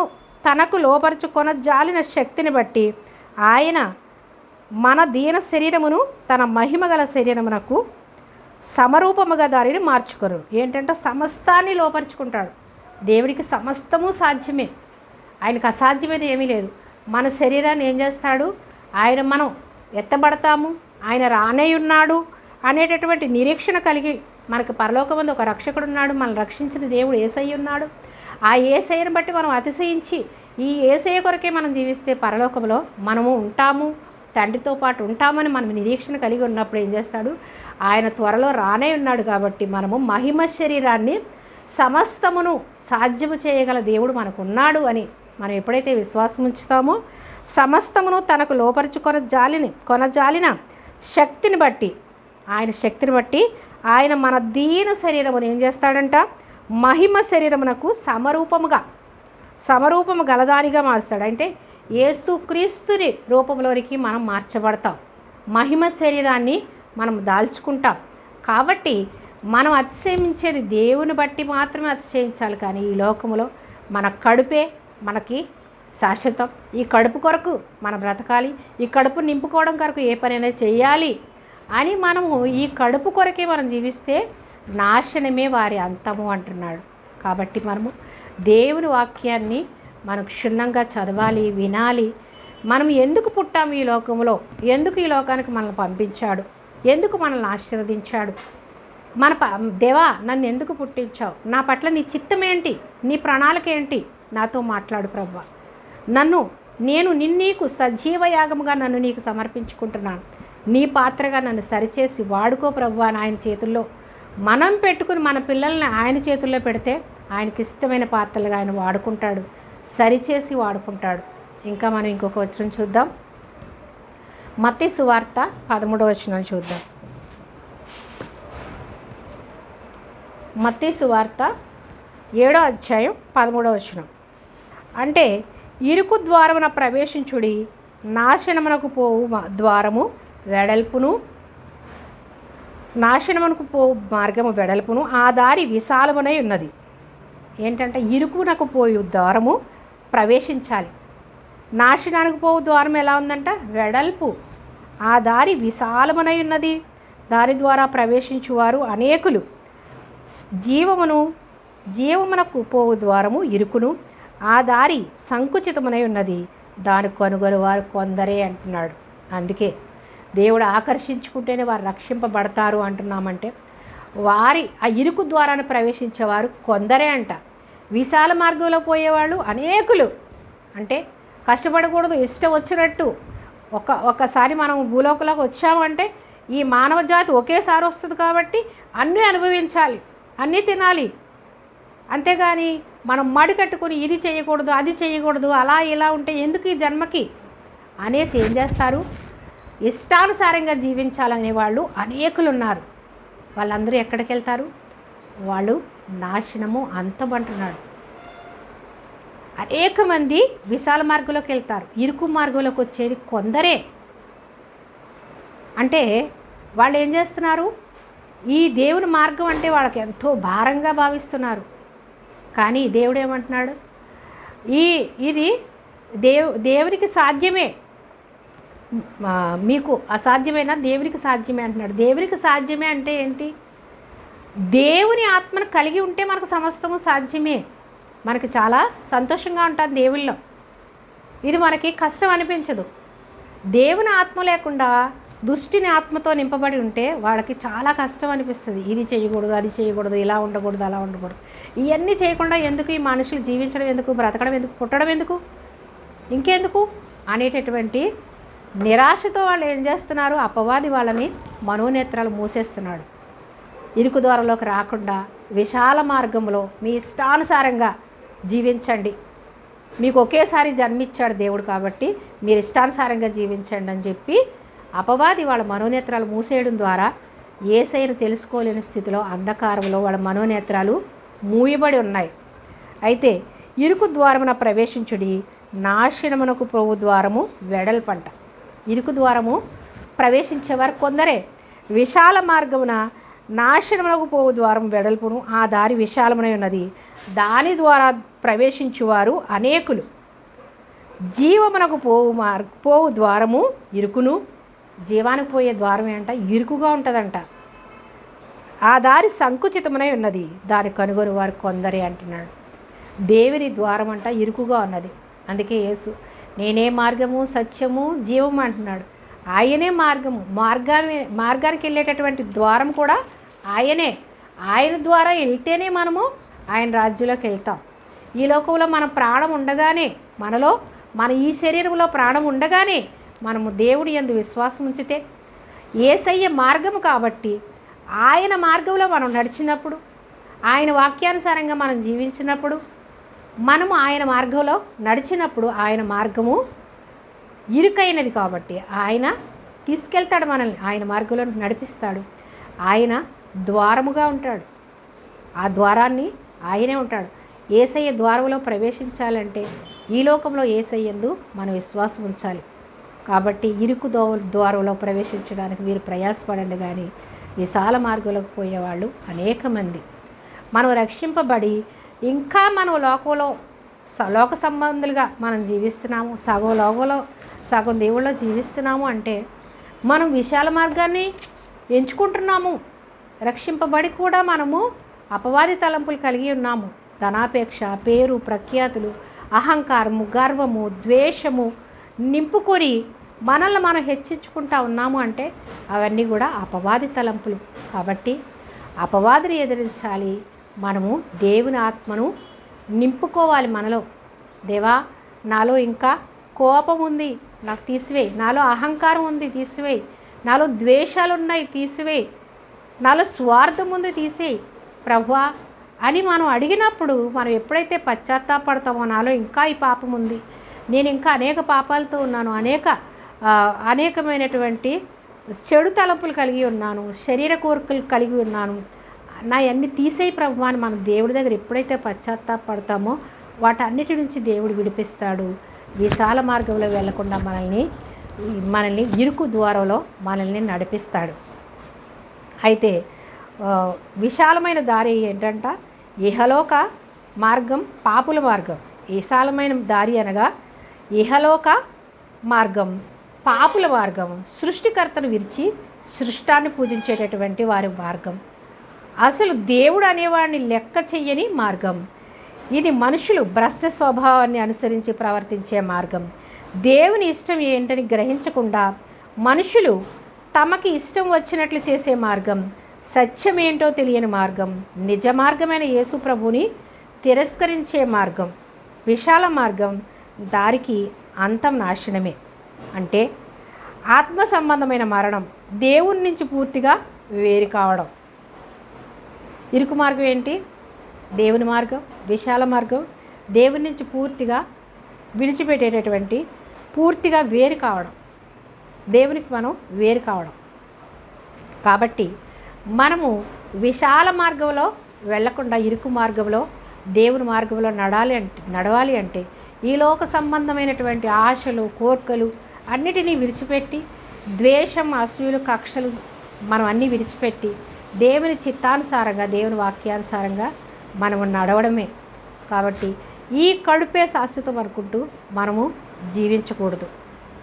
తనకు లోపరుచుకొన జాలిన శక్తిని బట్టి ఆయన మన దీన శరీరమును తన మహిమగల శరీరమునకు సమరూపముగా దానిని మార్చుకోరు. ఏంటంటే సమస్తాన్ని లోపరుచుకుంటాడు. దేవుడికి సమస్తము సాధ్యమే, ఆయనకు అసాధ్యమైనది ఏమీ లేదు. మన శరీరాన్ని ఏం చేస్తాడు? మనం ఎత్తబడతాము, ఆయన రానే ఉన్నాడు అనేటటువంటి నిరీక్షణ కలిగి మనకు పరలోకమందు ఒక రక్షకుడు ఉన్నాడు, మనల్ని రక్షించిన దేవుడు యేసయ్య ఉన్నాడు. ఆ యేసయ్యను బట్టి మనం అతిశయించి ఈ యేసయ్య కొరకే మనం జీవిస్తే పరలోకంలో మనము ఉంటాము, తండ్రితో పాటు ఉంటామని మనం నిరీక్షణ కలిగి ఉన్నప్పుడు ఏం చేస్తాడు? ఆయన త్వరలో రానే ఉన్నాడు. కాబట్టి మనము మహిమ శరీరాన్ని సమస్తమును సాధ్యము చేయగల దేవుడు మనకు ఉన్నాడు అని మనం ఎప్పుడైతే విశ్వాసం ఉంచుతామో సమస్తమును తనకు కొనజాలిన శక్తిని బట్టి ఆయన మన దీన శరీరమును ఏం చేస్తాడంట? మహిమ శరీరమునకు సమరూపము గలదానిగా మారుస్తాడు. అంటే యేసుక్రీస్తుని రూపంలోనికి మనం మార్చబడతాం, మహిమ శరీరాన్ని మనం దాల్చుకుంటాం. కాబట్టి మనం అతిశయించేది దేవుని బట్టి మాత్రమే అతిశయించాలి. కానీ ఈ లోకములో మన కడుపే మనకి శాశ్వతం. ఈ కడుపు కొరకు మనం బ్రతకాలి, ఈ కడుపు నింపుకోవడం కొరకు ఏ పనైనా చేయాలి అని మనము ఈ కడుపు కొరకే మనం జీవిస్తే నాశనమే వారి అంతము అంటున్నాడు. కాబట్టి మనము దేవుని వాక్యాన్ని మనం క్షుణ్ణంగా చదవాలి, వినాలి. మనం ఎందుకు పుట్టాము ఈ లోకంలో, ఎందుకు ఈ లోకానికి మనల్ని పంపించాడు, ఎందుకు మనల్ని ఆశీర్వదించాడు, దేవా నన్ను ఎందుకు పుట్టించావు, నా పట్ల నీ చిత్తం ఏంటి, నీ ప్రణాళిక ఏంటి, నాతో మాట్లాడు ప్రభువా. నేను నీకు సజీవయాగముగా నన్ను నీకు సమర్పించుకుంటున్నాను. నీ పాత్రగా నన్ను సరిచేసి వాడుకో ప్రభువా అని ఆయన చేతుల్లో మనం పెట్టుకుని మన పిల్లల్ని ఆయన చేతుల్లో పెడితే ఆయనకి ఇష్టమైన పాత్రలుగా ఆయన వాడుకుంటాడు, సరిచేసి వాడుకుంటాడు. ఇంకా మనం ఇంకొక వచనం చూద్దాం. మత్తయి సువార్త 13వ వచనం చూద్దాం. మత్తయి సువార్త 7వ అధ్యాయం 13వ వచనం. అంటే ఇరుకు ద్వారమున ప్రవేశించుడి, నాశనమునకు పోవు ద్వారము వెడల్పును, నాశనమునకు పోవు మార్గము వెడల్పును, ఆ దారి విశాలమునై ఉన్నది. ఏంటంటే ఇరుకునకు పోయి ద్వారము ప్రవేశించాలి. నాశనానికి పోవు ద్వారం ఎలా ఉందంట, వెడల్పు. ఆ దారి విశాలమునై ఉన్నది, దాని ద్వారా ప్రవేశించువారు అనేకులు. జీవమునకు పోవు ద్వారము ఇరుకును, ఆ దారి సంకుచితమునై ఉన్నది, దాని కొనుగోలు వారు కొందరే అంటున్నాడు. అందుకే దేవుడు ఆకర్షించుకుంటేనే వారు రక్షింపబడతారు అంటున్నామంటే ఆ ఇరుకు ద్వారాన్ని ప్రవేశించేవారు కొందరే అంట. విశాల మార్గంలో పోయేవాళ్ళు అనేకులు. అంటే కష్టపడకూడదు, ఇష్టం వచ్చినట్టు. ఒక్కసారి మనం భూలోకంలోకి వచ్చామంటే ఈ మానవ జాతి ఒకేసారి వస్తుంది కాబట్టి అన్నీ అనుభవించాలి, అన్నీ తినాలి. అంతేగాని మనం మడి కట్టుకుని ఇది చేయకూడదు, అది చేయకూడదు, అలా ఇలా ఉంటే ఎందుకు ఈ జన్మకి అనేసి ఏం చేస్తారు, ఇష్టానుసారంగా జీవించాలనే వాళ్ళు అనేకులు ఉన్నారు. వాళ్ళందరూ ఎక్కడికి వెళ్తారు, వాళ్ళు నాశనము అంతమంటున్నాడు. అనేక మంది విశాల మార్గంలోకి వెళ్తారు, ఇరుకు మార్గంలోకి వచ్చేది కొందరే. అంటే వాళ్ళు ఏం చేస్తున్నారు, ఈ దేవుని మార్గం అంటే వాళ్ళకి ఎంతో భారంగా భావిస్తున్నారు. కానీ దేవుడు ఏమంటున్నాడు, ఇది దేవునికి సాధ్యమే, మీకు అసాధ్యమైనా దేవునికి సాధ్యమే అంటున్నాడు. దేవునికి సాధ్యమే అంటే ఏంటి, దేవుని ఆత్మను కలిగి ఉంటే మనకు సమస్తము సాధ్యమే. మనకి చాలా సంతోషంగా ఉంటుంది దేవుళ్ళో. ఇది మనకి కష్టం అనిపించదు. దేవుని ఆత్మ లేకుండా దుష్టిని ఆత్మతో నింపబడి ఉంటే వాళ్ళకి చాలా కష్టం అనిపిస్తుంది. ఇది చేయకూడదు, అది చేయకూడదు, ఇలా ఉండకూడదు, అలా ఉండకూడదు. ఇవన్నీ చేయకుండా ఎందుకు ఈ మనుషులు జీవించడం ఎందుకు, బ్రతకడం ఎందుకు, పుట్టడం ఎందుకు, ఇంకెందుకు అనేటటువంటి నిరాశతో వాళ్ళు ఏం చేస్తున్నారు, అపవాది వాళ్ళని మనోనేత్రాలు మూసేస్తున్నాడు. ఇరుకు ద్వారంలోకి రాకుండా విశాల మార్గంలో మీ ఇష్టానుసారంగా జీవించండి, మీకు ఒకేసారి జన్మిచ్చాడు దేవుడు కాబట్టి మీరు ఇష్టానుసారంగా జీవించండి అని చెప్పి అపవాది వాళ్ళ మనోనేత్రాలు మూసేయడం ద్వారా యేసయ్యను తెలుసుకోలేని స్థితిలో అంధకారంలో వాళ్ళ మనోనేత్రాలు మూయబడి ఉన్నాయి. అయితే ఇరుకు ద్వారమున ప్రవేశించుడి, నాశనమునకు పోవు ద్వారము వెడల్పంట. ఇరుకు ద్వారము ప్రవేశించేవారు కొందరే, విశాల మార్గమున నాశనమునకు పోవు ద్వారం వెడల్పును, ఆ దారి విశాలమునై ఉన్నది, దాని ద్వారా ప్రవేశించువారు అనేకులు. జీవమునకు పోవు ద్వారము ఇరుకును, జీవానికి పోయే ద్వారం ఏంట ఇరుకుగా ఉంటుందంట, ఆ దారి సంకుచితమునై ఉన్నది, దాని కనుగొని వారు కొందరే అంటున్నాడు. దేవుని ద్వారం అంట ఇరుకుగా ఉన్నది. అందుకే యేసు నేనే మార్గము సత్యము జీవము అంటున్నాడు. ఆయనే మార్గము, మార్గానికి వెళ్ళేటటువంటి ద్వారం కూడా ఆయనే. ఆయన ద్వారా వెళ్తేనే మనము ఆయన రాజ్యంలోకి వెళ్తాం. ఈ లోకంలో మన ప్రాణం ఉండగానే, మన ఈ శరీరంలో ప్రాణం ఉండగానే మనము దేవుడి యందు విశ్వాసం ఉంచితే, యేసయ్య మార్గము కాబట్టి ఆయన మార్గంలో మనం నడిచినప్పుడు, ఆయన వాక్యానుసారంగా మనం జీవించినప్పుడు, మనము ఆయన మార్గంలో నడిచినప్పుడు, ఆయన మార్గము ఇరుకైనది కాబట్టి ఆయన తీసుకెళ్తాడు మనల్ని, ఆయన మార్గంలో నడిపిస్తాడు. ఆయన ద్వారముగా ఉంటాడు, ఆ ద్వారాన్ని ఆయనే ఉంటాడు. యేసయ్య ద్వారంలో ప్రవేశించాలంటే ఈ లోకంలో యేసయ్యందు మనం విశ్వాసం ఉంచాలి. కాబట్టి ఇరుకు ద్వారంలో ప్రవేశించడానికి మీరు ప్రయాసపడండి. కానీ విశాల మార్గంలోకి పోయేవాళ్ళు అనేక మంది. మనం రక్షింపబడి ఇంకా మనం లోక సంబంధులుగా మనం జీవిస్తున్నాము, సగం లోకంలో సగం దేవుళ్ళలో జీవిస్తున్నాము అంటే మనం విశాల మార్గాన్ని ఎంచుకుంటున్నాము. రక్షింపబడి కూడా మనము అపవాది తలంపులు కలిగి ఉన్నాము. ధనాపేక్ష, పేరు ప్రఖ్యాతులు, అహంకారము, గర్వము, ద్వేషము నింపుకొని మనల్ని మనం హెచ్చించుకుంటా ఉన్నాము అంటే అవన్నీ కూడా అపవాది తలంపులు. కాబట్టి అపవాదిని ఎదిరించాలి. మనము దేవుని ఆత్మను నింపుకోవాలి మనలో. దేవా, నాలో ఇంకా కోపం ఉంది, నాకు తీసివేయి. నాలో అహంకారం ఉంది, తీసివేయి. నాలో ద్వేషాలు ఉన్నాయి, తీసివేయి. నాలో స్వార్థం ఉంది, తీసేయి ప్రభువా అని మనం అడిగినప్పుడు, మనం ఎప్పుడైతే పశ్చాత్తాపడతామో, నాలో ఇంకా ఈ పాపం ఉంది, నేను ఇంకా అనేక పాపాలతో ఉన్నాను, అనేకమైనటువంటి చెడు తలంపులు కలిగి ఉన్నాను, శరీర కోరికలు కలిగి ఉన్నాను, నా అన్ని తీసేయి ప్రభువా అని మనం దేవుడి దగ్గర ఎప్పుడైతే పశ్చాత్తాపడతామో వాటన్నిటి నుంచి దేవుడు విడిపిస్తాడు. విశాల మార్గంలో వెళ్లకుండా మనల్ని ఇరుకు ద్వారంలో మనల్ని నడిపిస్తాడు. అయితే విశాలమైన దారి ఏంటంట? ఇహలోక మార్గం, పాపుల మార్గం. విశాలమైన దారి అనగా ఇహలోక మార్గం, పాపుల మార్గం, సృష్టికర్తను విరిచి సృష్టాన్ని పూజించేటటువంటి వారి మార్గం, అసలు దేవుడు అనేవాడిని లెక్క చెయ్యని మార్గం. ఇది మనుషులు భ్రష్ట స్వభావాన్ని అనుసరించి ప్రవర్తించే మార్గం. దేవుని ఇష్టం ఏంటని గ్రహించకుండా మనుషులు తమకి ఇష్టం వచ్చినట్లు చేసే మార్గం, సత్యం ఏంటో తెలియని మార్గం, నిజ మార్గమైన యేసు ప్రభుని తిరస్కరించే మార్గం. విశాల మార్గం దారికి అంతం నాశనమే. అంటే ఆత్మ సంబంధమైన మరణం, దేవుని నుంచి పూర్తిగా వేరు కావడం. ఇరుకు మార్గం ఏంటి? దేవుని మార్గం. విశాల మార్గం దేవుని నుంచి పూర్తిగా విడిచిపెట్టేటటువంటి, పూర్తిగా వేరు కావడం, దేవునికి మనం వేరు కావడం. కాబట్టి మనము విశాల మార్గంలో వెళ్లకుండా ఇరుకు మార్గంలో దేవుని మార్గంలో నడవాలి అంటే ఈ లోక సంబంధమైనటువంటి ఆశలు, కోర్కలు అన్నిటినీ విడిచిపెట్టి, ద్వేషం, అసూయలు, కక్షలు మనం అన్నీ విడిచిపెట్టి దేవుని చిత్తానుసారంగా, దేవుని వాక్యానుసారంగా మనము నడవడమే. కాబట్టి ఈ కడుపే శాశ్వతం అనుకుంటూ మనము జీవించకూడదు.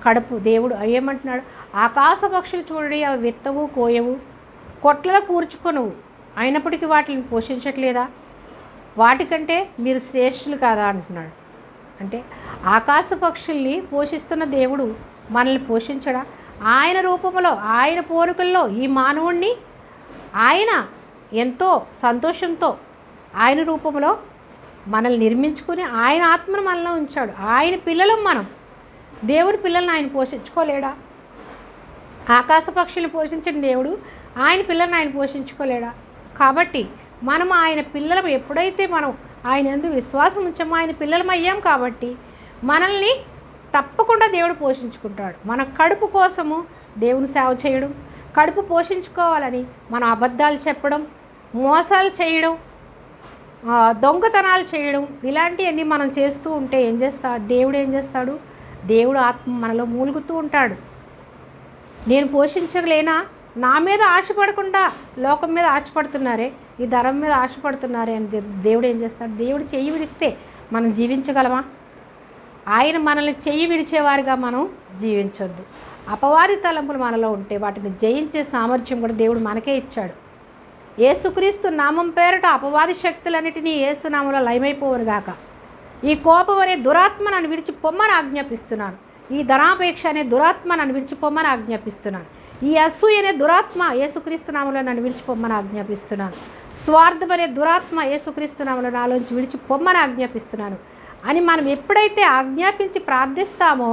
కడుపు దేవుడు ఏమంటున్నాడు? ఆకాశ పక్షులు చూడండి, అవి విత్తవు, కోయవు, కొట్లలో కూర్చుకొనువు, అయినప్పటికీ వాటిని పోషించట్లేదా? వాటికంటే మీరు శ్రేష్ఠులు కాదా అంటున్నాడు. అంటే ఆకాశ పక్షుల్ని పోషిస్తున్న దేవుడు మనల్ని పోషించడా? ఆయన రూపంలో, ఆయన పోలికల్లో ఈ మానవుణ్ణి ఆయన ఎంతో సంతోషంతో ఆయన రూపంలో మనల్ని నిర్మించుకుని ఆయన ఆత్మను మనలో ఉంచాడు. ఆయన పిల్లలం మనం. దేవుడి పిల్లల్ని ఆయన పోషించుకోలేడా? ఆకాశ పక్షుల్ని పోషించిన దేవుడు ఆయన పిల్లల్ని ఆయన పోషించుకోలేడా? కాబట్టి మనం ఆయన పిల్లలం. ఎప్పుడైతే మనం ఆయన యందు విశ్వాసం ఉంచామో ఆయన పిల్లలం అయ్యాం. కాబట్టి మనల్ని తప్పకుండా దేవుడు పోషించుకుంటాడు. మన కడుపు కోసము దేవుని సేవ చేయడం, కడుపు పోషించుకోవాలని మనం అబద్ధాలు చెప్పడం, మోసాలు చేయడం, దొంగతనాలు చేయడం, ఇలాంటివన్నీ మనం చేస్తూ ఉంటే దేవుడు ఏం చేస్తాడు? దేవుడు ఆత్మ మనలో మూలుగుతూ ఉంటాడు. నేను పోషించలేనా? నా మీద ఆశపడకుండా లోకం మీద ఆశపడుతున్నారే, ఈ ధరం మీద ఆశపడుతున్నారే అని దేవుడు ఏం చేస్తాడు? దేవుడు చెయ్యి విడిస్తే మనం జీవించగలమా? ఆయన మనల్ని చెయ్యి విడిచేవారిగా మనం జీవించొద్దు. అపవాది తలంపులు మనలో ఉంటే వాటిని జయించే సామర్థ్యం కూడా దేవుడు మనకే ఇచ్చాడు. యేసుక్రీస్తు నామం పేరట అపవాది శక్తులన్నిటినీ యేసు నామంలో లయమైపోవను గాక. ఈ కోపం అనే దురాత్మ నన్ను విడిచి పొమ్మని ఆజ్ఞాపిస్తున్నాను. ఈ ధనాపేక్ష అనే దురాత్మ నన్ను విడిచిపోమ్మని ఆజ్ఞాపిస్తున్నాను. ఈ అసూయ అనే దురాత్మ యేసుక్రీస్తు నామంలో నన్ను విడిచిపోమ్మని ఆజ్ఞాపిస్తున్నాను. స్వార్థం అనే దురాత్మ యేసుక్రీస్తు నామంలో నాలోంచి విడిచిపోమ్మని ఆజ్ఞాపిస్తున్నాను అని మనం ఎప్పుడైతే ఆజ్ఞాపించి ప్రార్థిస్తామో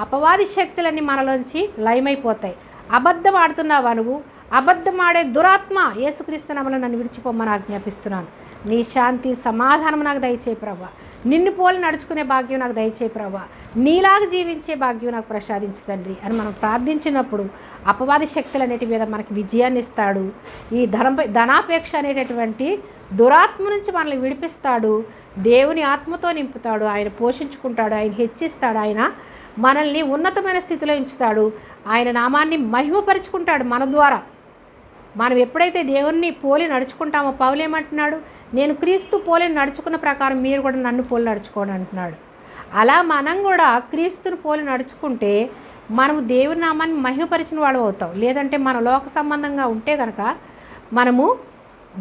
అపవాది శక్తులన్నీ మనలోంచి లయమైపోతాయి. అబద్ధం ఆడుతున్నావా నువ్వు? అబద్ధం ఆడే దురాత్మ యేసుక్రీస్తు నామములో నన్ను విడిచిపోమ్మని ఆజ్ఞాపిస్తున్నాను. నీ శాంతి సమాధానం నాకు దయచేయి ప్రభా. నిన్ను పోలి నడుచుకునే భాగ్యం నాకు దయచేయి ప్రభా. నీలాగా జీవించే భాగ్యం నాకు ప్రసాదించు తండ్రి అని మనం ప్రార్థించినప్పుడు అపవాది శక్తులు అనేటి మీద మనకి విజయాన్ని ఇస్తాడు. ఈ ధనాపేక్ష అనేటటువంటి దురాత్మ నుంచి మనల్ని విడిపిస్తాడు. దేవుని ఆత్మతో నింపుతాడు. ఆయన పోషించుకుంటాడు, ఆయన హెచ్చిస్తాడు, ఆయన మనల్ని ఉన్నతమైన స్థితిలో ఉంచుతాడు. ఆయన నామాన్ని మహిమపరుచుకుంటాడు మన ద్వారా. మనం ఎప్పుడైతే దేవుణ్ణి పోలి నడుచుకుంటామో పౌలు ఏమంటున్నాడు? నేను క్రీస్తు పోలి నడుచుకున్న ప్రకారం మీరు కూడా నన్ను పోలి నడుచుకోండి అంటున్నాడు. అలా మనం కూడా క్రీస్తుని పోలి నడుచుకుంటే మనము దేవుని నామాన్ని మహిమపరిచిన వాడు అవుతాం. లేదంటే మన లోక సంబంధంగా ఉంటే కనుక మనము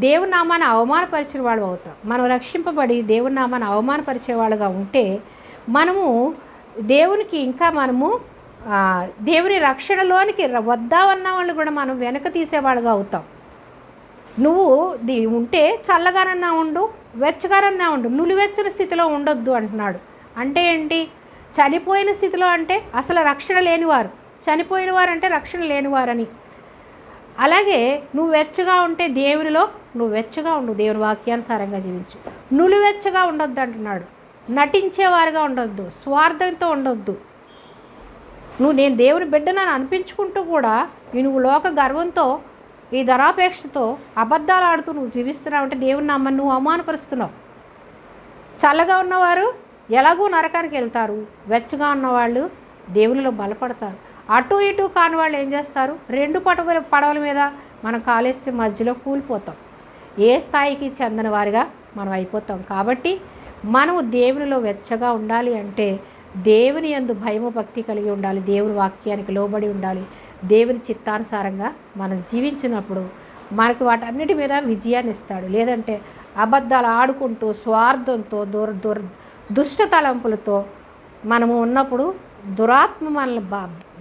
దేవుని నామాన్ని అవమానపరిచిన వాడు అవుతాం. మనం రక్షింపబడి దేవుని నామాన్ని అవమానపరిచే వాళ్ళుగా ఉంటే మనము దేవునికి ఇంకా మనము దేవుని రక్షణలోనికి వద్దామన్న వాళ్ళు కూడా మనం వెనక తీసేవాళ్ళుగా అవుతాం. నువ్వు ఉంటే చల్లగానన్నా ఉండు, వెచ్చగానన్నా ఉండు, నులివెచ్చని స్థితిలో ఉండొద్దు అంటున్నాడు. అంటే ఏంటి? చనిపోయిన స్థితిలో అంటే అసలు రక్షణ లేనివారు, చనిపోయిన వారు అంటే రక్షణ లేనివారని. అలాగే నువ్వు వెచ్చగా ఉంటే దేవునిలో నువ్వు వెచ్చగా ఉండు, దేవుని వాక్యానుసారంగా జీవించు. నులివెచ్చగా ఉండొద్దు అంటున్నాడు. నటించేవారుగా ఉండొద్దు, స్వార్థంతో ఉండొద్దు. నేను దేవుని బిడ్డనని అనిపించుకుంటూ కూడా నువ్వు లోక గర్వంతో, ఈ ధనాపేక్షతో అబద్ధాలు ఆడుతూ నువ్వు జీవిస్తున్నావు అంటే దేవుని నమ్మని నువ్వు అవమానపరుస్తున్నావు. చల్లగా ఉన్నవారు ఎలాగూ నరకానికి వెళ్తారు, వెచ్చగా ఉన్నవాళ్ళు దేవునిలో బలపడతారు. అటు ఇటు కాని వాళ్ళు ఏం చేస్తారు? రెండు పడవల మీద మనం కాలేస్తే మధ్యలో కూలిపోతాం. ఏ స్థాయికి చెందిన వారిగా మనం అయిపోతాం. కాబట్టి మనము దేవునిలో వెచ్చగా ఉండాలి అంటే దేవుని యందు భయము భక్తి కలిగి ఉండాలి, దేవుని వాక్యానికి లోబడి ఉండాలి. దేవుని చిత్తానుసారంగా మనం జీవించినప్పుడు మనకి వాటన్నిటి మీద విజయాన్ని ఇస్తాడు. లేదంటే అబద్ధాలు ఆడుకుంటూ స్వార్థంతో దుష్ట తలంపులతో మనము ఉన్నప్పుడు దురాత్మ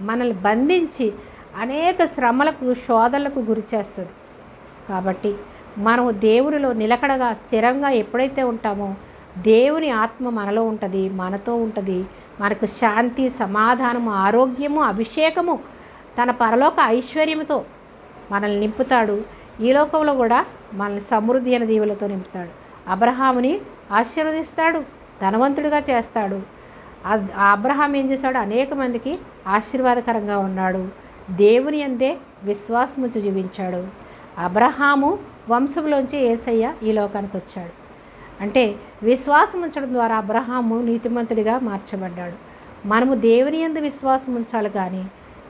మనల్ని బంధించి అనేక శ్రమలకు, శోధనలకు గురి చేస్తుంది. కాబట్టి మనము దేవునిలో నిలకడగా స్థిరంగా ఎప్పుడైతే ఉంటామో దేవుని ఆత్మ మనలో ఉంటుంది, మనతో ఉంటుంది. మనకు శాంతి, సమాధానము, ఆరోగ్యము, అభిషేకము, తన పరలోక ఐశ్వర్యముతో మనల్ని నింపుతాడు. ఈ లోకంలో కూడా మనల్ని సమృద్ధి అయిన దీవులతో నింపుతాడు. అబ్రహాముని ఆశీర్వదిస్తాడు, ధనవంతుడిగా చేస్తాడు. అబ్రహాం ఏం చేశాడు? అనేక మందికి ఆశీర్వాదకరంగా ఉన్నాడు. దేవుని యందే విశ్వాసముంచి జీవించాడు. అబ్రహాము వంశంలోంచి యేసయ్య ఈ లోకానికి వచ్చాడు. అంటే విశ్వాసం ఉంచడం ద్వారా అబ్రహాము నీతిమంతుడిగా మార్చబడ్డాడు. మనము దేవుని యందు విశ్వాసం ఉంచాలి, కానీ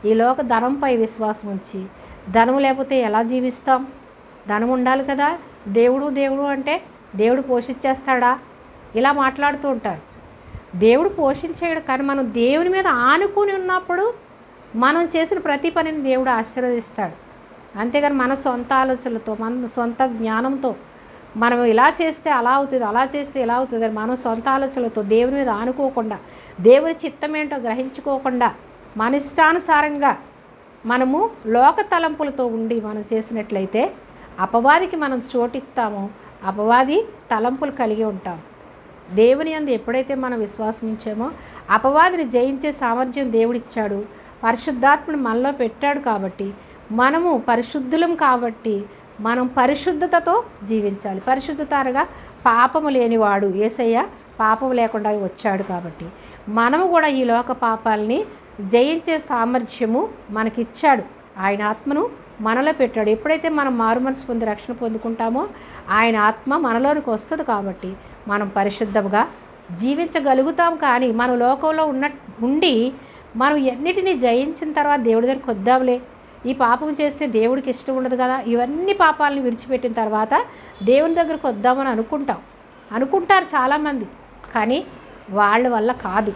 ఈ లోక ధనంపై విశ్వాసం ఉంచి, ధనం లేకపోతే ఎలా జీవిస్తాం? ధనం ఉండాలి కదా. దేవుడు అంటే దేవుడు పోషించేస్తాడా? ఇలా మాట్లాడుతూ ఉంటారు. దేవుడు పోషించాడు, కానీ మనం దేవుని మీద ఆనుకుని ఉన్నప్పుడు మనం చేసిన ప్రతి పనిని దేవుడు ఆశీర్వదిస్తాడు. అంతేగాని మన సొంత ఆలోచనలతో, మన సొంత జ్ఞానంతో మనం ఇలా చేస్తే అలా అవుతుంది, అలా చేస్తే ఇలా అవుతుంది అని మనం సొంత ఆలోచనలతో దేవుని మీద ఆనుకోకుండా, దేవుని చిత్తం ఏంటో గ్రహించుకోకుండా, మన ఇష్టానుసారంగా మనము లోక తలంపులతో ఉండి మనం చేసినట్లయితే అపవాదికి మనం చోటిస్తామో అపవాది తలంపులు కలిగి ఉంటాం. దేవుని యందు ఎప్పుడైతే మనం విశ్వాసం ఉంచామో అపవాదిని జయించే సామర్థ్యం దేవుడిచ్చాడు. పరిశుద్ధాత్మను మనలో పెట్టాడు. కాబట్టి మనము పరిశుద్ధులం, కాబట్టి మనం పరిశుద్ధతతో జీవించాలి. పరిశుద్ధత అనగా పాపము లేనివాడు యేసయ్య పాపము లేకుండా వచ్చాడు. కాబట్టి మనము కూడా ఈ లోక పాపాలని జయించే సామర్థ్యము మనకిచ్చాడు. ఆయన ఆత్మను మనలో పెట్టాడు. ఎప్పుడైతే మనం మారు మనసు పొంది రక్షణ పొందుకుంటామో ఆయన ఆత్మ మనలోనికి వస్తుంది. కాబట్టి మనం పరిశుద్ధంగా జీవించగలుగుతాం. కానీ మన లోకంలో ఉండి మనం ఎన్నిటినీ జయించిన తర్వాత దేవుడి దగ్గరికి వద్దాంలే, ఈ పాపం చేస్తే దేవుడికి ఇష్టం ఉండదు కదా, ఇవన్నీ పాపాలను విడిచిపెట్టిన తర్వాత దేవుని దగ్గరికి వద్దామని అనుకుంటారు చాలామంది. కానీ వాళ్ళ వల్ల కాదు.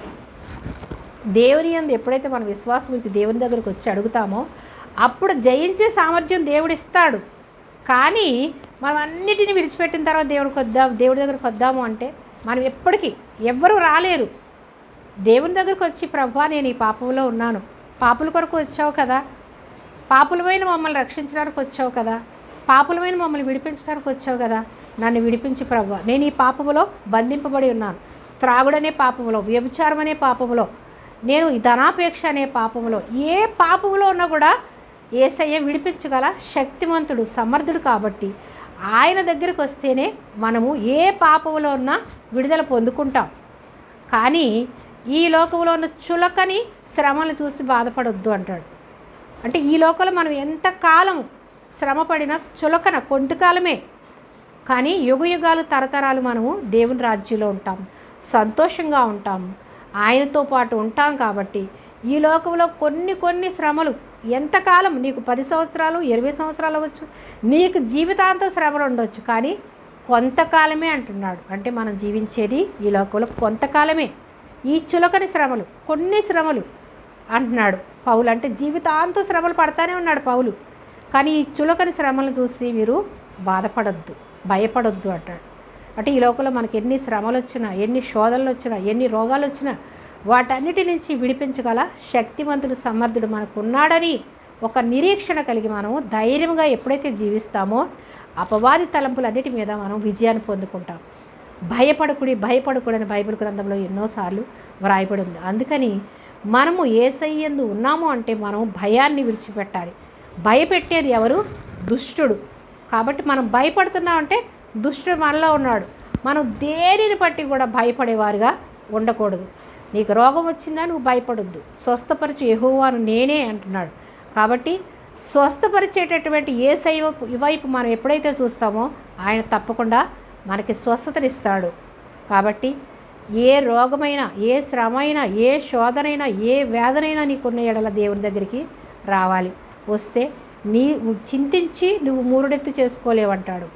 దేవుని యందు ఎప్పుడైతే మనం విశ్వాసం ఇచ్చి దేవుని దగ్గరికి వచ్చి అడుగుతామో అప్పుడు జయించే సామర్థ్యం దేవుడు ఇస్తాడు. కానీ మనం అన్నిటిని విడిచిపెట్టిన తర్వాత దేవుడి దగ్గరికి వద్దాము అంటే మనం ఎప్పటికీ ఎవ్వరూ రాలేరు. దేవుని దగ్గరికి వచ్చి ప్రభువా నేను ఈ పాపంలో ఉన్నాను, పాపుల కొరకు వచ్చావు కదా, పాపులమైన మమ్మల్ని రక్షించడానికి వచ్చావు కదా, పాపులమైన మమ్మల్ని విడిపించడానికి వచ్చావు కదా, నన్ను విడిపించి ప్రభువా నేను ఈ పాపములో బంధింపబడి ఉన్నాను, త్రాగుడనే పాపములో, వ్యభిచారం అనే పాపములో, నేను ఈ ధనాపేక్ష అనే పాపములో, ఏ పాపములో ఉన్నా కూడా యేసయ్య విడిపించగల శక్తిమంతుడు, సమర్థుడు. కాబట్టి ఆయన దగ్గరికి వస్తేనే మనము ఏ పాపములో ఉన్నా విడుదల పొందుకుంటాం. కానీ ఈ లోకంలో ఉన్న చులకని శ్రమలు చూసి బాధపడొద్దు అంటాడు. అంటే ఈ లోకంలో మనం ఎంతకాలం శ్రమ పడినా చులకన కొంతకాలమే, కానీ యుగయుగాలు తరతరాలు మనము దేవుని రాజ్యంలో ఉంటాం, సంతోషంగా ఉంటాం, ఆయనతో పాటు ఉంటాం. కాబట్టి ఈ లోకంలో కొన్ని శ్రమలు ఎంతకాలం, నీకు 10 సంవత్సరాలు 20 సంవత్సరాలు అవ్వచ్చు, నీకు జీవితాంతం శ్రమలు ఉండొచ్చు, కానీ కొంతకాలమే అంటున్నాడు. అంటే మనం జీవించేది ఈ లోకంలో కొంతకాలమే. ఈ చులకని శ్రమలు, కొన్ని శ్రమలు అంటున్నాడు పౌలు. అంటే జీవితాంతం శ్రమలు పడతానే ఉన్నాడు పౌలు. కానీ ఈ చులకని శ్రమలను చూసి మీరు బాధపడొద్దు, భయపడొద్దు అంటాడు. అంటే ఈ లోకంలో మనకి ఎన్ని శ్రమలు వచ్చినా, ఎన్ని శోధనలు వచ్చినా, ఎన్ని రోగాలు వచ్చినా వాటన్నిటి నుంచి విడిపించగల శక్తివంతుడు, సమర్థుడు మనకు ఉన్నాడని ఒక నిరీక్షణ కలిగి మనం ధైర్యంగా ఎప్పుడైతే జీవిస్తామో అపవాది తలంపులన్నిటి మీద మనం విజయాన్ని పొందుకుంటాం. భయపడకుడి అని బైబిల్ గ్రంథంలో ఎన్నోసార్లు వ్రాయబడి ఉంది. అందుకని మనము యేసయ్య యందు ఉన్నాము అంటే మనం భయాన్ని విడిచిపెట్టాలి. భయపెట్టేది ఎవరు? దుష్టుడు. కాబట్టి మనం భయపడుతున్నామంటే దుష్టుడు మనలో ఉన్నాడు. మనం దేనిని బట్టి కూడా భయపడేవారుగా ఉండకూడదు. నీకు రోగం వచ్చిందా, నువ్వు భయపడొద్దు. స్వస్థపరచు యెహోవాను నేనే అంటున్నాడు. కాబట్టి స్వస్థపరిచేటటువంటి యేసయ్య వైపు మనం ఎప్పుడైతే చూస్తామో ఆయన తప్పకుండా మనకి స్వస్థతనిస్తాడు. కాబట్టి ఏ రోగమైనా, ఏ శ్రమైనా, ఏ శోధనైనా, ఏ వేదనైనా నీకున్న ఎడల దేవుని దగ్గరికి రావాలి. వస్తే చింతించి నువ్వు మూరుడెత్తు చేసుకోలేవంటాడు.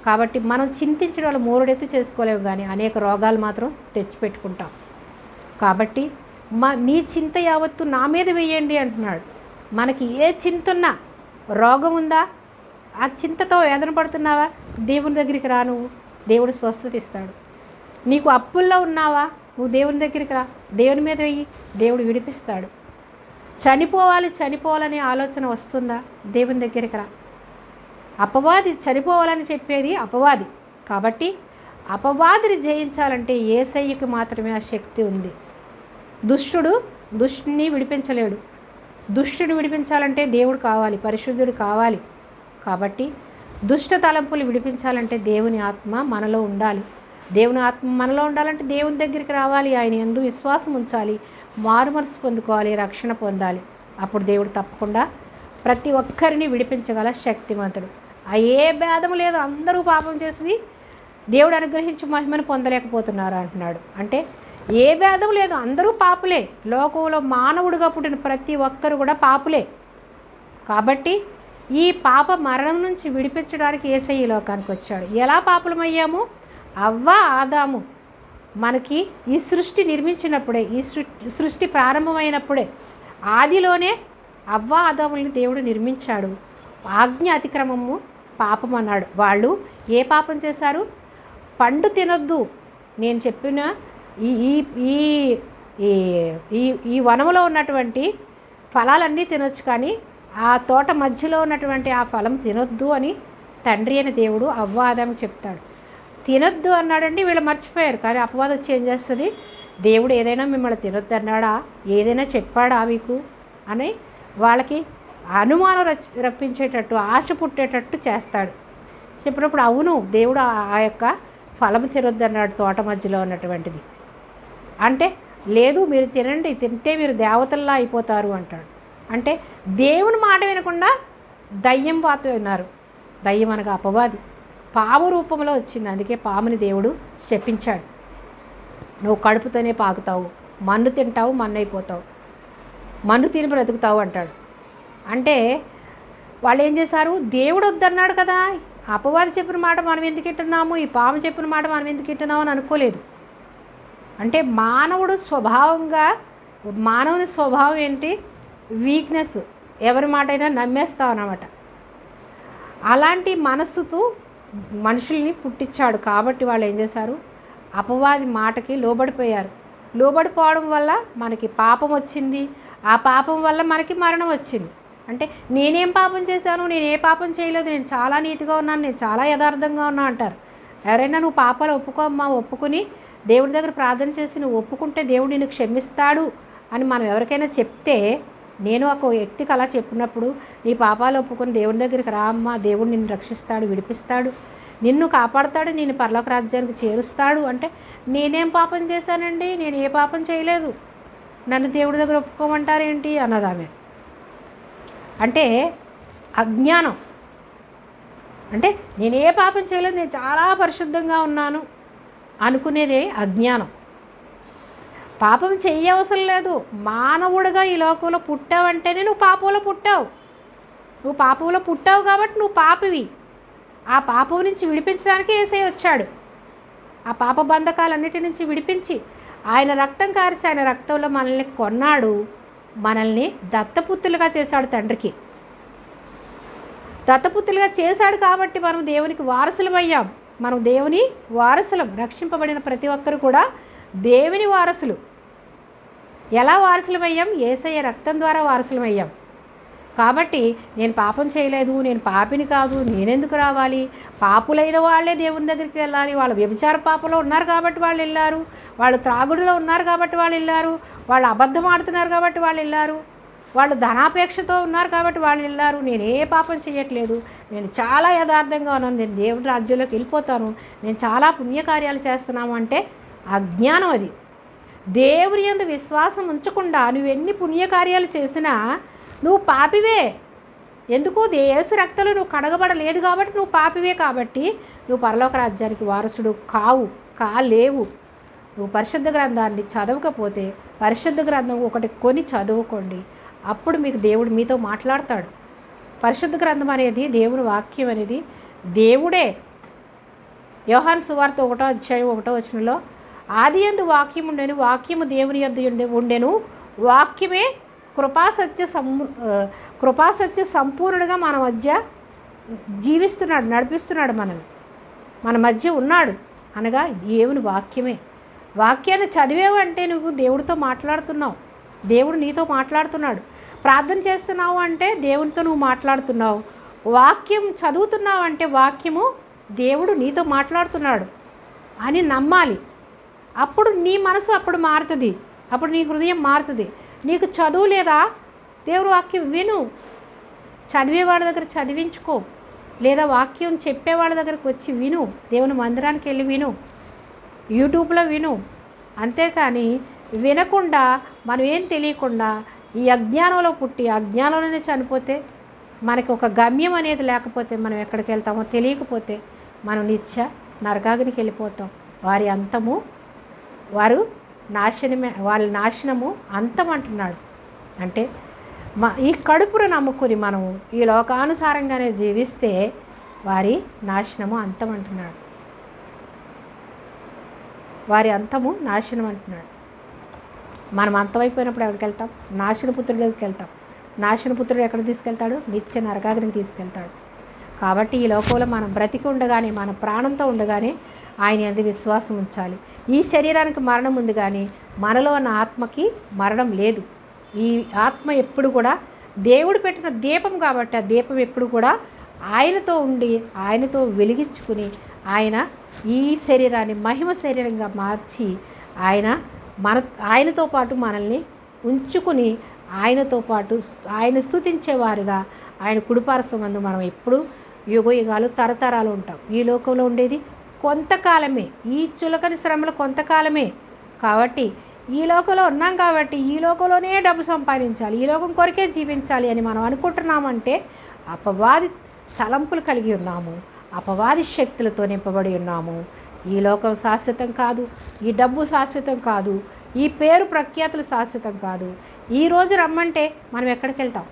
కాబట్టి మనం చింతించడం వల్ల మూరుడెత్తు చేసుకోలేవు, కానీ అనేక రోగాలు మాత్రం తెచ్చిపెట్టుకుంటాం. కాబట్టి నీ చింత యావత్తు నా మీద వేయండి అంటున్నాడు. మనకి ఏ చింత ఉన్నా, రోగం ఉందా, ఆ చింతతో వేదన పడుతున్నావా, దేవుని దగ్గరికి రా, నువ్వు దేవుడు స్వస్థత ఇస్తాడు. నీకు అప్పుల్లో ఉన్నావా, నువ్వు దేవుని దగ్గరికి రా, దేవుని మీద వెయ్యి, దేవుడు విడిపిస్తాడు. చనిపోవాలనే ఆలోచన వస్తుందా, దేవుని దగ్గరికి రా. అపవాది చనిపోవాలని చెప్పేది అపవాది. కాబట్టి అపవాదిని జయించాలంటే యేసయ్యకి మాత్రమే ఆ శక్తి ఉంది. దుష్టుని విడిపించలేడు. దుష్టుని విడిపించాలంటే దేవుడు కావాలి, పరిశుద్ధుడు కావాలి. కాబట్టి దుష్ట తలంపులు విడిపించాలంటే దేవుని ఆత్మ మనలో ఉండాలి. దేవుని ఆత్మ మనలో ఉండాలంటే దేవుని దగ్గరికి రావాలి, ఆయన యందు విశ్వాసం ఉంచాలి, మారుమనసు పొందుకోవాలి, రక్షణ పొందాలి. అప్పుడు దేవుడు తప్పకుండా ప్రతి ఒక్కరిని విడిపించగల శక్తిమంతుడు. ఏ భేదం లేదు, అందరూ పాపం చేసి దేవుడు అనుగ్రహించి మహిమను పొందలేకపోతున్నారు అంటున్నాడు. అంటే ఏ భేదం లేదు, అందరూ పాపులే. లోకంలో మానవుడిగా పుట్టిన ప్రతి ఒక్కరు కూడా పాపులే. కాబట్టి ఈ పాప మరణం నుంచి విడిపించడానికి యేసయ్య ఈ లోకానికి వచ్చాడు. ఎలా పాపులమయ్యాము? అవ్వ ఆదాము మనకి ఈ సృష్టి నిర్మించినప్పుడే, ఈ సృష్టి ప్రారంభమైనప్పుడే ఆదిలోనే అవ్వ ఆదాముల్ని దేవుడు నిర్మించాడు. ఆజ్ఞ అతిక్రమము పాపం అన్నాడు. వాళ్ళు ఏ పాపం చేశారు? పండు తినొద్దు, నేను చెప్పిన ఈ ఈ ఈ ఈ వనములో ఉన్నటువంటి ఫలాలన్నీ తినొచ్చు, కానీ ఆ తోట మధ్యలో ఉన్నటువంటి ఆ ఫలం తినొద్దు అని తండ్రి అని దేవుడు అవ్వ ఆదాము చెప్తాడు. తినొద్దు అన్నాడండి, వీళ్ళు మర్చిపోయారు. కానీ అపవాదం వచ్చి ఏం చేస్తుంది? దేవుడు ఏదైనా మిమ్మల్ని తినొద్దు అన్నాడా, ఏదైనా చెప్పాడా మీకు అని వాళ్ళకి అనుమానం రప్పించేటట్టు, ఆశ పుట్టేటట్టు చేస్తాడు. చెప్పినప్పుడు అవును, దేవుడు ఆ యొక్క ఫలం తినొద్దు అన్నాడు తోట మధ్యలో ఉన్నటువంటిది. అంటే లేదు, మీరు తినండి, తింటే మీరు దేవతల్లా అయిపోతారు అంటాడు. అంటే దేవుని మాట వినకుండా దయ్యం వాత విన్నారు. దయ్యం అనగా అపవాది పాము రూపంలో వచ్చింది. అందుకే పాముని దేవుడు శపించాడు. నువ్వు కడుపుతోనే పాకుతావు, మన్ను తింటావు, మన్ను అయిపోతావు, మన్ను తిని బ్రతుకుతావు అంటాడు. అంటే వాళ్ళు ఏం చేశారు? దేవుడు వద్దన్నాడు కదా, అపవాది చెప్పిన మాట మనం ఎందుకు వింటున్నాము, ఈ పాము చెప్పిన మాట మనం ఎందుకు వింటున్నాము అని అనుకోలేదు. అంటే మానవుడు స్వభావంగా, మానవుని స్వభావం ఏంటి? వీక్నెస్, ఎవరి మాట అయినా నమ్మేస్తావు అన్నమాట. అలాంటి మనస్సుతో మనుషుల్ని పుట్టించాడు. కాబట్టి వాళ్ళు ఏం చేశారు? అపవాది మాటకి లోబడిపోయారు. లోబడిపోవడం వల్ల మనకి పాపం వచ్చింది. ఆ పాపం వల్ల మనకి మరణం వచ్చింది. అంటే నేనేం పాపం చేశాను, నేను ఏ పాపం చేయలేదు, నేను చాలా నీతిగా ఉన్నాను, నేను చాలా యథార్థంగా ఉన్నా అంటారు. ఎవరైనా నువ్వు పాపాలు ఒప్పుకోమ్మా, ఒప్పుకుని దేవుడి దగ్గర ప్రార్థన చేసి నువ్వు ఒప్పుకుంటే దేవుడు నిన్ను క్షమిస్తాడు అని మనం ఎవరికైనా చెప్తే, నేను ఒక వ్యక్తికి అలా చెప్పినప్పుడు నీ పాపాలు ఒప్పుకొని దేవుడి దగ్గరికి రా అమ్మా, దేవుడు నిన్ను రక్షిస్తాడు, విడిపిస్తాడు, నిన్ను కాపాడుతాడు, నేను పరలోక రాజ్యానికి చేరుస్తాడు అంటే, నేనేం పాపం చేశానండి, నేను ఏ పాపం చేయలేదు, నన్ను దేవుడి దగ్గర ఒప్పుకోమంటారేంటి అన్నది ఆమె. అంటే అజ్ఞానం. అంటే నేను ఏ పాపం చేయలేదు, నేను చాలా పరిశుద్ధంగా ఉన్నాను అనుకునేదే అజ్ఞానం. పాపం చెయ్యవసరం లేదు. మానవుడిగా ఈ లోకంలో పుట్టావంటేనే నువ్వు పాపంలో పుట్టావు. నువ్వు పాపంలో పుట్టావు కాబట్టి నువ్వు పాపివి. ఆ పాపం నుంచి విడిపించడానికి యేసయ్య వచ్చాడు. ఆ పాప బంధకాలన్నిటి నుంచి విడిపించి ఆయన రక్తం కార్చి ఆయన రక్తంలో మనల్ని కొన్నాడు. మనల్ని దత్తపుత్రులుగా చేశాడు తండ్రికి. దత్తపుత్రులుగా చేశాడు కాబట్టి మనం దేవునికి వారసులమయ్యాం. మనం దేవుని వారసులం. రక్షింపబడిన ప్రతి ఒక్కరు కూడా దేవుని వారసులు. ఎలా వారసులమయ్యాం? యేసయ్య రక్తం ద్వారా వారసులమయ్యాం. కాబట్టి నేను పాపం చేయలేదు, నేను పాపిని కాదు, నేనెందుకు రావాలి? పాపులైన వాళ్ళే దేవుని దగ్గరికి వెళ్ళాలి. వాళ్ళు వ్యభిచార పాపంలో ఉన్నారు కాబట్టి వాళ్ళు వెళ్ళారు, వాళ్ళు త్రాగుడులో ఉన్నారు కాబట్టి వాళ్ళు వెళ్ళారు, వాళ్ళు అబద్ధం ఆడుతున్నారు కాబట్టి వాళ్ళు వెళ్ళారు, వాళ్ళు ధనాపేక్షతో ఉన్నారు కాబట్టి వాళ్ళు వెళ్ళారు. నేను ఏ పాపం చేయట్లేదు, నేను చాలా యథార్థంగా ఉన్నాను, నేను దేవుడి రాజ్యంలోకి వెళ్ళిపోతాను, నేను చాలా పుణ్యకార్యాలు చేస్తున్నాము అంటే అజ్ఞానం. అది దేవుని యందు విశ్వాసం ఉంచకుండా నువ్వు ఎన్ని పుణ్యకార్యాలు చేసినా నువ్వు పాపివే. ఎందుకు? యేసు రక్తంలో నువ్వు కడగబడలేదు కాబట్టి నువ్వు పాపివే. కాబట్టి నువ్వు పరలోక రాజ్యానికి వారసుడు కాలేవు. నువ్వు పరిశుద్ధ గ్రంథాన్ని చదవకపోతే పరిశుద్ధ గ్రంథం ఒకటి కొని చదువుకోండి, అప్పుడు మీకు దేవుడు మీతో మాట్లాడతాడు. పరిశుద్ధ గ్రంథం అనేది దేవుని వాక్యం అనేది దేవుడే. యోహాను సువార్త 1వ అధ్యాయం 1వ వచనంలో ఆదియందు వాక్యం ఉండెను, వాక్యము దేవుని యందు ఉండెను, వాక్యమే కృపాసత్య సంపూర్ణుడిగా మన మధ్య జీవిస్తున్నాడు, నడిపిస్తున్నాడు, మన మధ్య ఉన్నాడు అనగా దేవుని వాక్యమే. వాక్యాన్ని చదివేవంటే నువ్వు దేవుడితో మాట్లాడుతున్నావు, దేవుడు నీతో మాట్లాడుతున్నాడు. ప్రార్థన చేస్తున్నావు అంటే దేవునితో నువ్వు మాట్లాడుతున్నావు. వాక్యం చదువుతున్నావు అంటే వాక్యము దేవుడు నీతో మాట్లాడుతున్నాడు అని నమ్మాలి. అప్పుడు నీ మనసు అప్పుడు మారుతుంది, అప్పుడు నీ హృదయం మారుతుంది. నీకు చదువు లేదా? దేవుడు వాక్యం విను, చదివేవాడి దగ్గర చదివించుకో, లేదా వాక్యం చెప్పేవాళ్ళ దగ్గరకు వచ్చి విను, దేవుని మందిరానికి వెళ్ళి విను, యూట్యూబ్లో విను. అంతేకాని వినకుండా మనం ఏం తెలియకుండా ఈ అజ్ఞానంలో పుట్టి అజ్ఞానంలోనే చనిపోతే, మనకి ఒక గమ్యం అనేది లేకపోతే మనం ఎక్కడికి వెళ్తామో తెలియకపోతే మనం నిత్య నరకాగ్నికి వెళ్ళిపోతాం. వారు నాశనమే, వాళ్ళ నాశనము అంతం అంటున్నాడు. అంటే ఈ కడుపును నమ్ముకుని మనము ఈ లోకానుసారంగానే జీవిస్తే వారి నాశనము అంతం అంటున్నాడు. వారి అంతము నాశనం అంటున్నాడు. మనం అంతమైపోయినప్పుడు ఎక్కడికి వెళ్తాం? నాశనపుత్రుడి దగ్గరికి వెళ్తాం. నాశనపుత్రుడు ఎక్కడ తీసుకెళ్తాడు? నిత్య నరకాగ్నికి తీసుకెళ్తాడు. కాబట్టి ఈ లోకంలో మనం బ్రతికి ఉండగానే, మన ప్రాణంతో ఉండగానే ఆయన యందు విశ్వాసం ఉంచాలి. ఈ శరీరానికి మరణం ఉంది కానీ మనలో ఉన్న ఆత్మకి మరణం లేదు. ఈ ఆత్మ ఎప్పుడు కూడా దేవుడు పెట్టిన దీపం కాబట్టి ఆ దీపం ఎప్పుడు కూడా ఆయనతో ఉండి ఆయనతో వెలిగించుకుని ఆయన ఈ శరీరాన్ని మహిమ శరీరంగా మార్చి ఆయనతో పాటు మనల్ని ఉంచుకుని ఆయనతో పాటు ఆయన స్తుతించేవారుగా ఆయన కుడిపార్శ్వమందు మనం ఎప్పుడు యుగయుగాలు తరతరాలు ఉంటాం. ఈ లోకంలో ఉండేది కొంతకాలమే, ఈ చులకని శ్రమలు కొంతకాలమే. కాబట్టి ఈ లోకంలో ఉన్నాం కాబట్టి ఈ లోకంలోనే డబ్బు సంపాదించాలి, ఈ లోకం కొరకే జీవించాలి అని మనం అనుకుంటున్నామంటే అపవాది తలంపులు కలిగి ఉన్నాము, అపవాది శక్తులతో నింపబడి ఉన్నాము. ఈ లోకం శాశ్వతం కాదు, ఈ డబ్బు శాశ్వతం కాదు, ఈ పేరు ప్రఖ్యాతులు శాశ్వతం కాదు. ఈరోజు రమ్మంటే మనం ఎక్కడికి వెళ్తాం?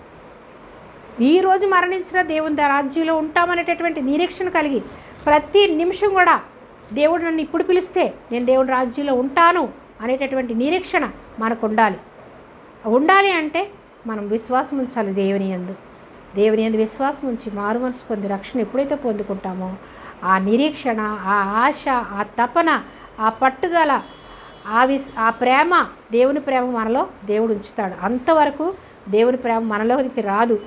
ఈరోజు మరణించిన దేవుని రాజ్యంలో ఉంటామనేటటువంటి నిరీక్షణ కలిగి ప్రతి నిమిషం కూడా దేవుడు నన్ను ఇప్పుడు పిలిస్తే నేను దేవుడి రాజ్యంలో ఉంటాను అనేటటువంటి నిరీక్షణ మనకు ఉండాలి అంటే మనం విశ్వాసం ఉంచాలి దేవుని యందు విశ్వాసం ఉంచి మారు మనసు పొంది రక్షణ ఎప్పుడైతే పొందుకుంటామో ఆ నిరీక్షణ, ఆ ఆశ, ఆ తపన, ఆ పట్టుదల, ఆ ప్రేమ, దేవుని ప్రేమ మనలో దేవుడు ఉంచుతాడు. అంతవరకు దేవుని ప్రేమ మనలోకి రాదు.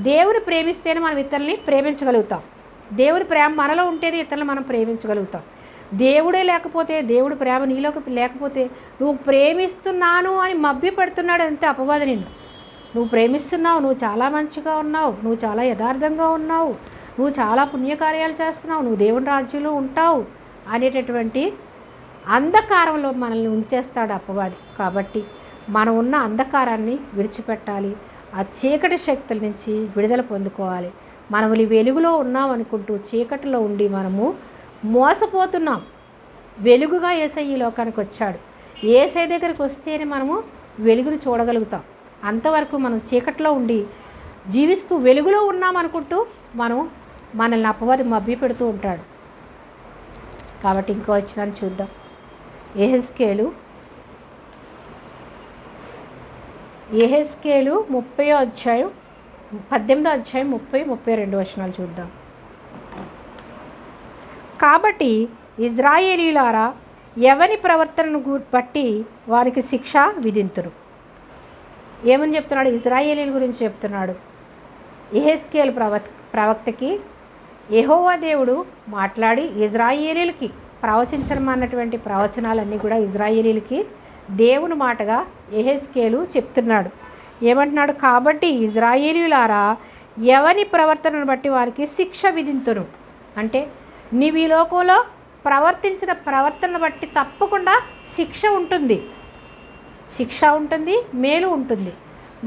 దేవుని ప్రేమిస్తేనే మనం ఇతరుల్ని ప్రేమించగలుగుతాం. దేవుని ప్రేమ మనలో ఉంటేనే ఇతరులను మనం ప్రేమించగలుగుతాం. దేవుడే లేకపోతే, దేవుడి ప్రేమ నీలోకి లేకపోతే నువ్వు ప్రేమిస్తున్నాను అని మభ్య పెడుతున్నాడు అంతే అపవాది నిన్ను. నువ్వు ప్రేమిస్తున్నావు, నువ్వు చాలా మంచిగా ఉన్నావు, నువ్వు చాలా యథార్థంగా ఉన్నావు, నువ్వు చాలా పుణ్యకార్యాలు చేస్తున్నావు, నువ్వు దేవుని రాజ్యంలో ఉంటావు అనేటటువంటి అంధకారంలో మనల్ని ఉంచేస్తాడు అపవాది. కాబట్టి మనం ఉన్న అంధకారాన్ని విడిచిపెట్టాలి, ఆ చీకటి శక్తుల నుంచి విడుదల పొందుకోవాలి. మనం వెలుగులో ఉన్నాం అనుకుంటూ చీకటిలో ఉండి మనము మోసపోతున్నాం. వెలుగుగా యేసయ్య ఈ లోకానికి వచ్చాడు. యేసయ్య దగ్గరికి వస్తేనే మనము వెలుగును చూడగలుగుతాం. అంతవరకు మనం చీకటిలో ఉండి జీవిస్తూ వెలుగులో ఉన్నాం అనుకుంటూ మనల్ని అపవాది మభ్య పెడుతూ ఉంటాడు. కాబట్టి ఇంకో వచ్చినాన్ని చూద్దాం. యెహెజ్కేలు 30వ అధ్యాయం 18వ అధ్యాయం 30-32 వచనాలు చూద్దాం. కాబట్టి ఇజ్రాయేలీయులారా, ఎవని ప్రవర్తనను బట్టి వారికి శిక్ష విధింతురు. ఏమని చెప్తున్నాడు? ఇజ్రాయేలీల గురించి చెప్తున్నాడు. యెహెజ్కేలు ప్రవక్తకి యెహోవా దేవుడు మాట్లాడి ఇజ్రాయేలీలకి ప్రవచించమన్నటువంటి ప్రవచనాలన్నీ కూడా ఇజ్రాయేలీలకి దేవుని మాటగా యెహెజ్కేలు చెప్తున్నాడు. ఏమంటున్నాడు? కాబట్టి ఇజ్రాయేలీయులారా, ఎవని ప్రవర్తనను బట్టి వారికి శిక్ష విధింతును. అంటే నీవు ఈ లోకంలో ప్రవర్తించిన ప్రవర్తనను బట్టి తప్పకుండా శిక్ష ఉంటుంది. శిక్ష ఉంటుంది, మేలు ఉంటుంది.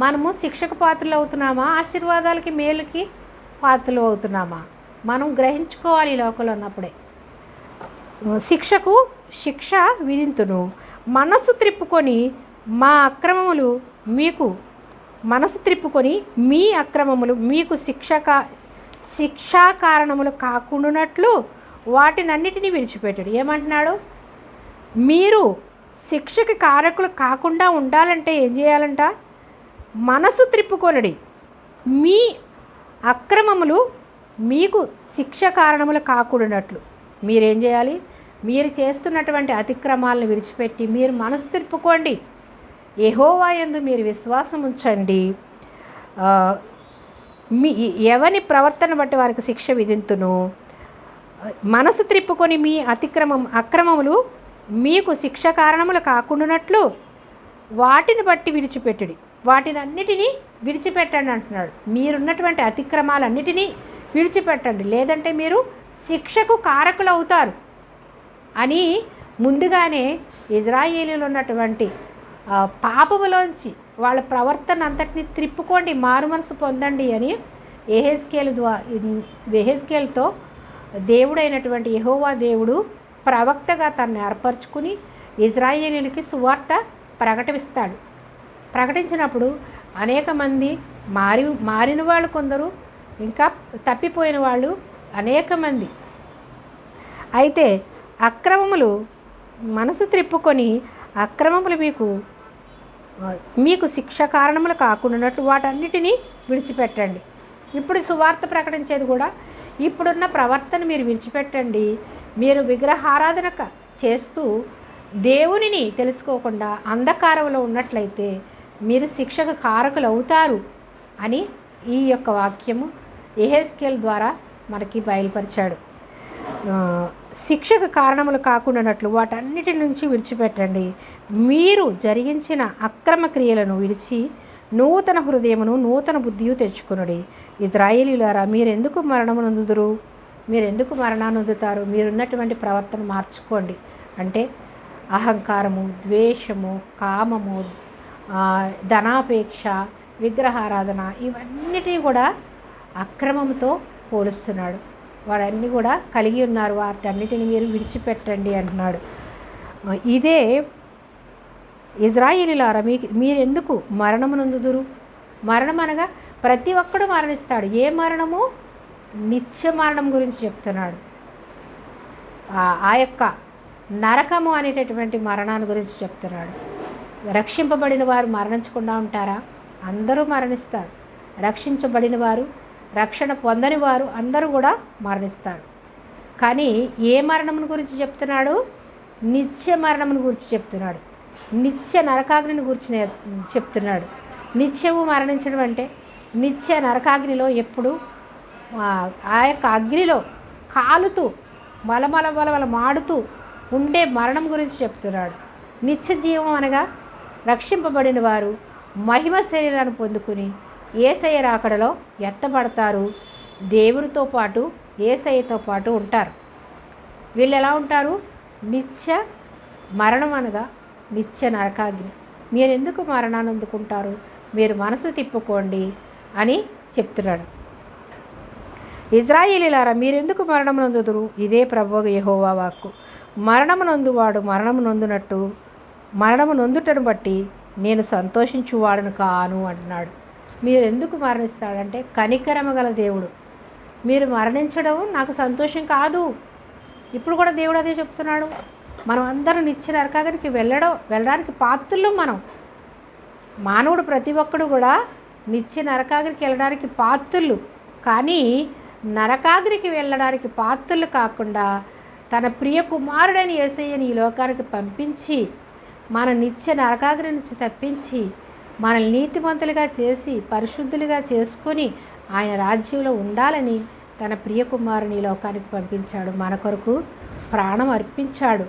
మనము శిక్షకు పాత్రలు అవుతున్నామా, ఆశీర్వాదాలకి మేలుకి పాత్రలు అవుతున్నామా? మనం గ్రహించుకోవాలి ఈ లోకంలో ఉన్నప్పుడే. శిక్షకు శిక్ష విధింతును. మనసు త్రిప్పుకొని మీ అక్రమములు మీకు శిక్షా కారణములు కాకుండానట్లు వాటినన్నిటినీ విడిచిపెట్టాడు. ఏమంటున్నాడు? మీరు శిక్షకి కారకులు కాకుండా ఉండాలంటే ఏం చేయాలంట? మనసు త్రిప్పుకొనడి. మీ అక్రమములు మీకు శిక్ష కారణములు కాకుండానట్లు మీరేం చేయాలి? మీరు చేస్తున్నటువంటి అతిక్రమాలను విడిచిపెట్టి మీరు మనసు తిప్పుకోండి. యెహోవా యందు మీరు విశ్వాసం ఉంచండి. మీ ఎవని ప్రవర్తన బట్టి వారికి శిక్ష విధింతును. మనసు త్రిప్పుకొని మీ అక్రమములు మీకు శిక్ష కారణములు కాకుండానట్లు వాటిని బట్టి విడిచిపెట్టుడి. వాటిని అన్నిటినీ విడిచిపెట్టండి అంటున్నాడు. మీరున్నటువంటి అతిక్రమాలన్నిటినీ విడిచిపెట్టండి, లేదంటే మీరు శిక్షకు కారకులు అవుతారు అని ముందుగానే ఇజ్రాయేలీలో ఉన్నటువంటి పాపములోంచి వాళ్ళ ప్రవర్తన అంతటిని త్రిప్పుకోండి, మారు మనసు పొందండి అని యెహెజ్కేలుతో దేవుడైనటువంటి యెహోవా దేవుడు ప్రవక్తగా తనని ఏర్పరచుకుని ఇజ్రాయేలీలకి సువార్త ప్రకటిస్తాడు. ప్రకటించినప్పుడు అనేక మంది మారిన వాళ్ళు కొందరు, ఇంకా తప్పిపోయిన వాళ్ళు అనేక మంది. అయితే అక్రమములు మనసు త్రిప్పుకొని అక్రమములు మీకు శిక్ష కారణములు కాకుండానట్లు వాటన్నిటినీ విడిచిపెట్టండి. ఇప్పుడు సువార్త ప్రకటించేది కూడా ఇప్పుడున్న ప్రవర్తన మీరు విడిచిపెట్టండి. మీరు విగ్రహారాధన చేస్తూ దేవునిని తెలుసుకోకుండా అంధకారంలో ఉన్నట్లయితే మీరు శిక్షకు కారకులు అవుతారు అని ఈ యొక్క వాక్యము యెహెజ్కేలు ద్వారా మనకి బయలుపరిచాడు. శిక్షకు కారణములు కాకుండానట్లు వాటన్నిటి నుంచి విడిచిపెట్టండి. మీరు జరిగించిన అక్రమ క్రియలను విడిచి నూతన హృదయమును నూతన బుద్ధియు తెచ్చుకొనుడి. ఇజ్రాయేలీయులారా, మీరెందుకు మరణమునందుదురు? మీరెందుకు మరణానందుతారు? మీరున్నటువంటి ప్రవర్తన మార్చుకోండి. అంటే అహంకారము, ద్వేషము, కామము, ధనాపేక్ష, విగ్రహారాధన, ఇవన్నిటినీ కూడా అక్రమంతో పోలుస్తున్నాడు. వారన్నీ కూడా కలిగి ఉన్నారు, వాటన్నిటిని మీరు విడిచిపెట్టండి అంటున్నాడు. ఇదే ఇజ్రాయేలీయులారా, మీరెందుకు మరణమునందుదురు? మరణం అనగా ప్రతి ఒక్కడు మరణిస్తాడు. ఏ మరణము? నిత్య మరణం గురించి చెప్తున్నాడు. ఆ యొక్క నరకము అనేటటువంటి మరణాన్ని గురించి చెప్తున్నాడు. రక్షింపబడిన వారు మరణించకుండా ఉంటారా? అందరూ మరణిస్తారు. రక్షించబడిన వారు, రక్షణ పొందని వారు అందరూ కూడా మరణిస్తారు. కానీ ఏ మరణమును గురించి చెప్తున్నాడు? నిత్య మరణమును గురించి చెప్తున్నాడు. నిత్య నరకాగ్నిని గురించి చెప్తున్నాడు. నిత్యము మరణించడం అంటే నిత్య నరకాగ్నిలో ఎప్పుడు ఆ యొక్క అగ్నిలో కాలుతూ మలమల మాడుతూ ఉండే మరణం గురించి చెప్తున్నాడు. నిత్య జీవం అనగా రక్షింపబడిన వారు మహిమ శరీరాన్ని పొందుకుని యేసయ్య రాకడలో ఎత్తబడతారు. దేవునితో పాటు యేసయ్యతో పాటు ఉంటారు. వీళ్ళు ఎలా ఉంటారు? నిత్య మరణం అనగా నిత్య నరకాగ్ని. మీరెందుకు మరణాన్ని అందుకుంటారు? మీరు మనసు తిప్పుకోండి అని చెప్తున్నాడు. ఇజ్రాయేలీయులారా, మీరెందుకు మరణమునందుదురు? ఇదే ప్రభువు యెహోవా వాక్కు. మరణమునందువాడు మరణమునందునట్టు మరణము నొందుటను బట్టి నేను సంతోషించువాడను కాను అంటున్నాడు. మీరు ఎందుకు మరణిస్తాడంటే కనికరమ గల దేవుడు. మీరు మరణించడం నాకు సంతోషం కాదు. ఇప్పుడు కూడా దేవుడు అదే చెప్తున్నాడు. మనం అందరం నిత్య నరకాగ్నికి వెళ్ళడానికి పాత్రలు. మానవుడు ప్రతి ఒక్కడు కూడా నిత్య నరకాగ్నికి వెళ్ళడానికి పాత్రలు. కానీ నరకాగ్నికి వెళ్ళడానికి పాత్రలు కాకుండా తన ప్రియ కుమారుడని యేసయ్యని ఈ లోకానికి పంపించి మన నిత్య నరకాగ్ని నుంచి తప్పించి మనల్ని నీతిమంతులుగా చేసి పరిశుద్ధులుగా చేసుకొని ఆయన రాజ్యంలో ఉండాలని తన ప్రియకుమారుని లోకానికి పంపించాడు, మన కొరకు ప్రాణం అర్పించాడు.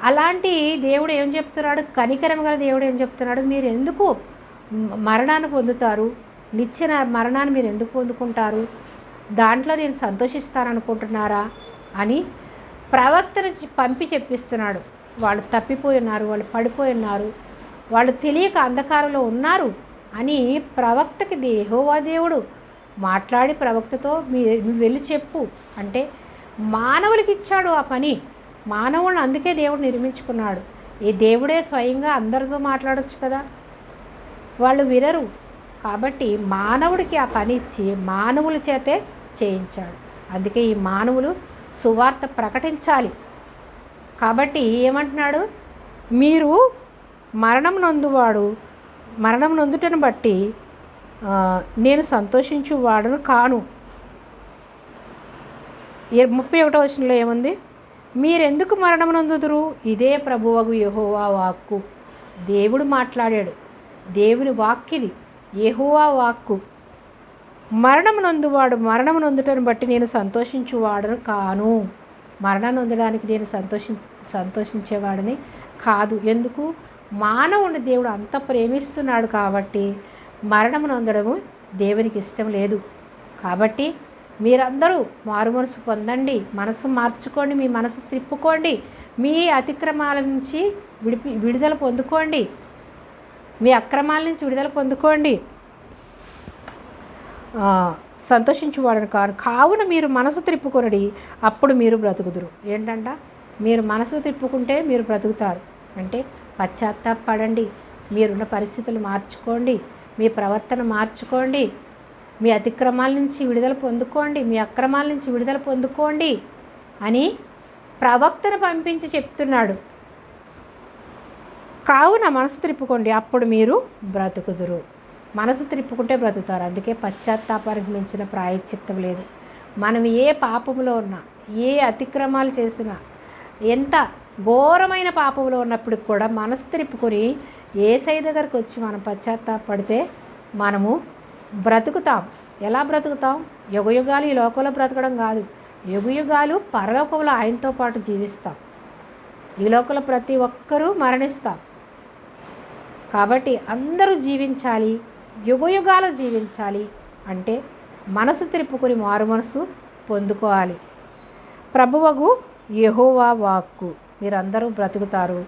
అలాంటి దేవుడు ఏం చెప్తున్నాడు, కనికరం గల దేవుడు ఏం చెప్తున్నాడు, మీరు ఎందుకు మరణాన్ని పొందుతారు, నిత్య మరణాన్ని మీరు ఎందుకు పొందుకుంటారు, దాంట్లో నేను సంతోషిస్తాననుకుంటున్నారా అని ప్రవక్తను పంపి చెప్పిస్తున్నాడు. వాళ్ళు తప్పిపోయి ఉన్నారు, వాళ్ళు పడిపోయి ఉన్నారు, వాళ్ళు తెలియక అంధకారంలో ఉన్నారు అని ప్రవక్తకి యెహోవా దేవుడు మాట్లాడి ప్రవక్తతో నువ్వు వెళ్ళి చెప్పు అంటే మానవులకి ఇచ్చాడు ఆ పని. మానవులను అందుకే దేవుడు నిర్మించుకున్నాడు. ఈ దేవుడే స్వయంగా అందరితో మాట్లాడొచ్చు కదా, వాళ్ళు వినరు. కాబట్టి మానవుడికి ఆ పని ఇచ్చి మానవుల చేతే చేయించాడు. అందుకే ఈ మానవులు సువార్త ప్రకటించాలి. కాబట్టి ఏమంటున్నాడు, మీరు మరణం నొందుటను బట్టి నేను సంతోషించువాడును కాను. 31వ వచనంలో ఏముంది, మీరెందుకు మరణం నొందుదురు, ఇదే ప్రభువగు యెహోవా వాక్కు. దేవుడు మాట్లాడాడు, దేవుని వాక్కిది, యెహోవా వాక్కు. మరణం నొందుటను బట్టి నేను సంతోషించువాడును కాను. మరణం నొందడానికి నేను సంతోషించేవాడిని కాదు. ఎందుకు, మానవుని దేవుడు అంత ప్రేమిస్తున్నాడు కాబట్టి మరణం నొందడము దేవునికి ఇష్టం లేదు. కాబట్టి మీరందరూ మారు మనసు పొందండి, మనసు మార్చుకోండి, మీ మనసు తిప్పుకోండి, మీ అతిక్రమాల నుంచి విడుదల పొందుకోండి, మీ అక్రమాల నుంచి విడుదల పొందుకోండి. సంతోషించువాడని కావున మీరు మనసు త్రిప్పుకొనడి, అప్పుడు మీరు బ్రతుకుదురు. ఏంటంట, మీరు మనసు తిప్పుకుంటే మీరు బ్రతుకుతారు. అంటే పశ్చాత్తాపడండి, మీరున్న పరిస్థితులు మార్చుకోండి, మీ ప్రవర్తన మార్చుకోండి, మీ అతిక్రమాల నుంచి విడుదల పొందుకోండి, మీ అక్రమాల నుంచి విడుదల పొందుకోండి అని ప్రవక్తను పంపించి చెప్తున్నాడు. కావున మనసు త్రిప్పుకోండి, అప్పుడు మీరు బ్రతుకుదురు. మనసు త్రిప్పుకుంటే బ్రతుకుతారు. అందుకే పశ్చాత్తాపానికి మించిన ప్రాయశ్చిత్తం లేదు. మనం ఏ పాపంలో ఉన్నా, ఏ అతిక్రమాలు చేసినా, ఎంత ఘోరమైన పాపంలో ఉన్నప్పుడు కూడా మనసు త్రిప్పుకొని యేసయ్య దగ్గరకు వచ్చి మనం పశ్చాత్తాపడితే మనము బ్రతుకుతాం. ఎలా బ్రతుకుతాం, యుగయుగాలు ఈ లోకంలో బ్రతకడం కాదు, యుగయుగాలు పరలోకంలో ఆయనతో పాటు జీవిస్తాం. ఈ లోకంలో ప్రతి ఒక్కరూ మరణిస్తాం. కాబట్టి అందరూ జీవించాలి, యుగయుగాలు జీవించాలి అంటే మనసు తిరుపుకొని మారు మనసు పొందుకోవాలి. ప్రభువగు యెహోవా వాక్కు, మీరందరూ బ్రతుకుతారు.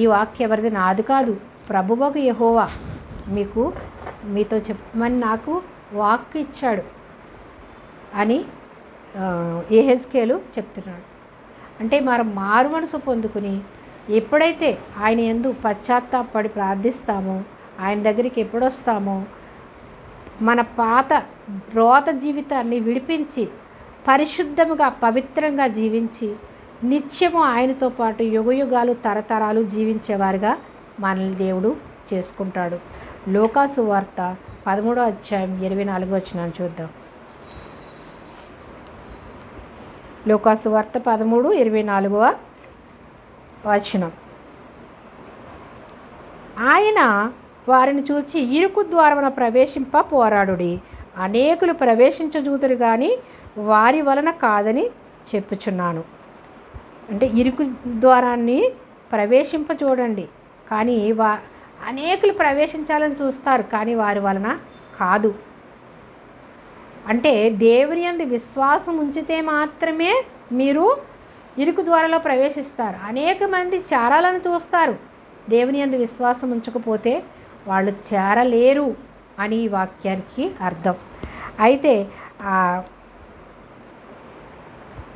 ఈ వాక్యం ఎవరిది, నాది కాదు, ప్రభువగు యెహోవా మీతో చెప్పమని నాకు వాక్కు ఇచ్చాడు అని యెహెజ్కేలు చెప్తున్నాడు. అంటే మనం మారు మనసు పొందుకుని ఎప్పుడైతే ఆయన యందు పశ్చాత్తాపడి ప్రార్థిస్తామో, ఆయన దగ్గరికి ఎప్పుడొస్తామో, మన పాత రోత జీవితాన్ని విడిపించి పరిశుద్ధముగా పవిత్రంగా జీవించి నిత్యము ఆయనతో పాటు యుగయుగాలు తరతరాలు జీవించేవారుగా మనల్ని దేవుడు చేసుకుంటాడు. లోకాసు వార్త 13వ అధ్యాయం 24వ వచనాన్ని చూద్దాం. లోకాసు వార్త 13:24వ వచనం. ఆయన వారిని చూచి ఇరుకు ద్వారమున ప్రవేశింప పోరాడుడి, అనేకులు ప్రవేశించజూతురు కానీ వారి వలన కాదని చెప్పుచున్నాను. అంటే ఇరుకు ద్వారాన్ని ప్రవేశింప చూడండి, కానీ అనేకులు ప్రవేశించాలని చూస్తారు కానీ వారి వలన కాదు. అంటే దేవుని యందు విశ్వాసం ఉంచితే మాత్రమే మీరు ఇరుకు ద్వారాలో ప్రవేశిస్తారు. అనేక మంది చేరాలని చూస్తారు, దేవుని యందు విశ్వాసం ఉంచకపోతే వాళ్ళు చేరలేరు అని ఈ వాక్యానికి అర్థం. అయితే ఆ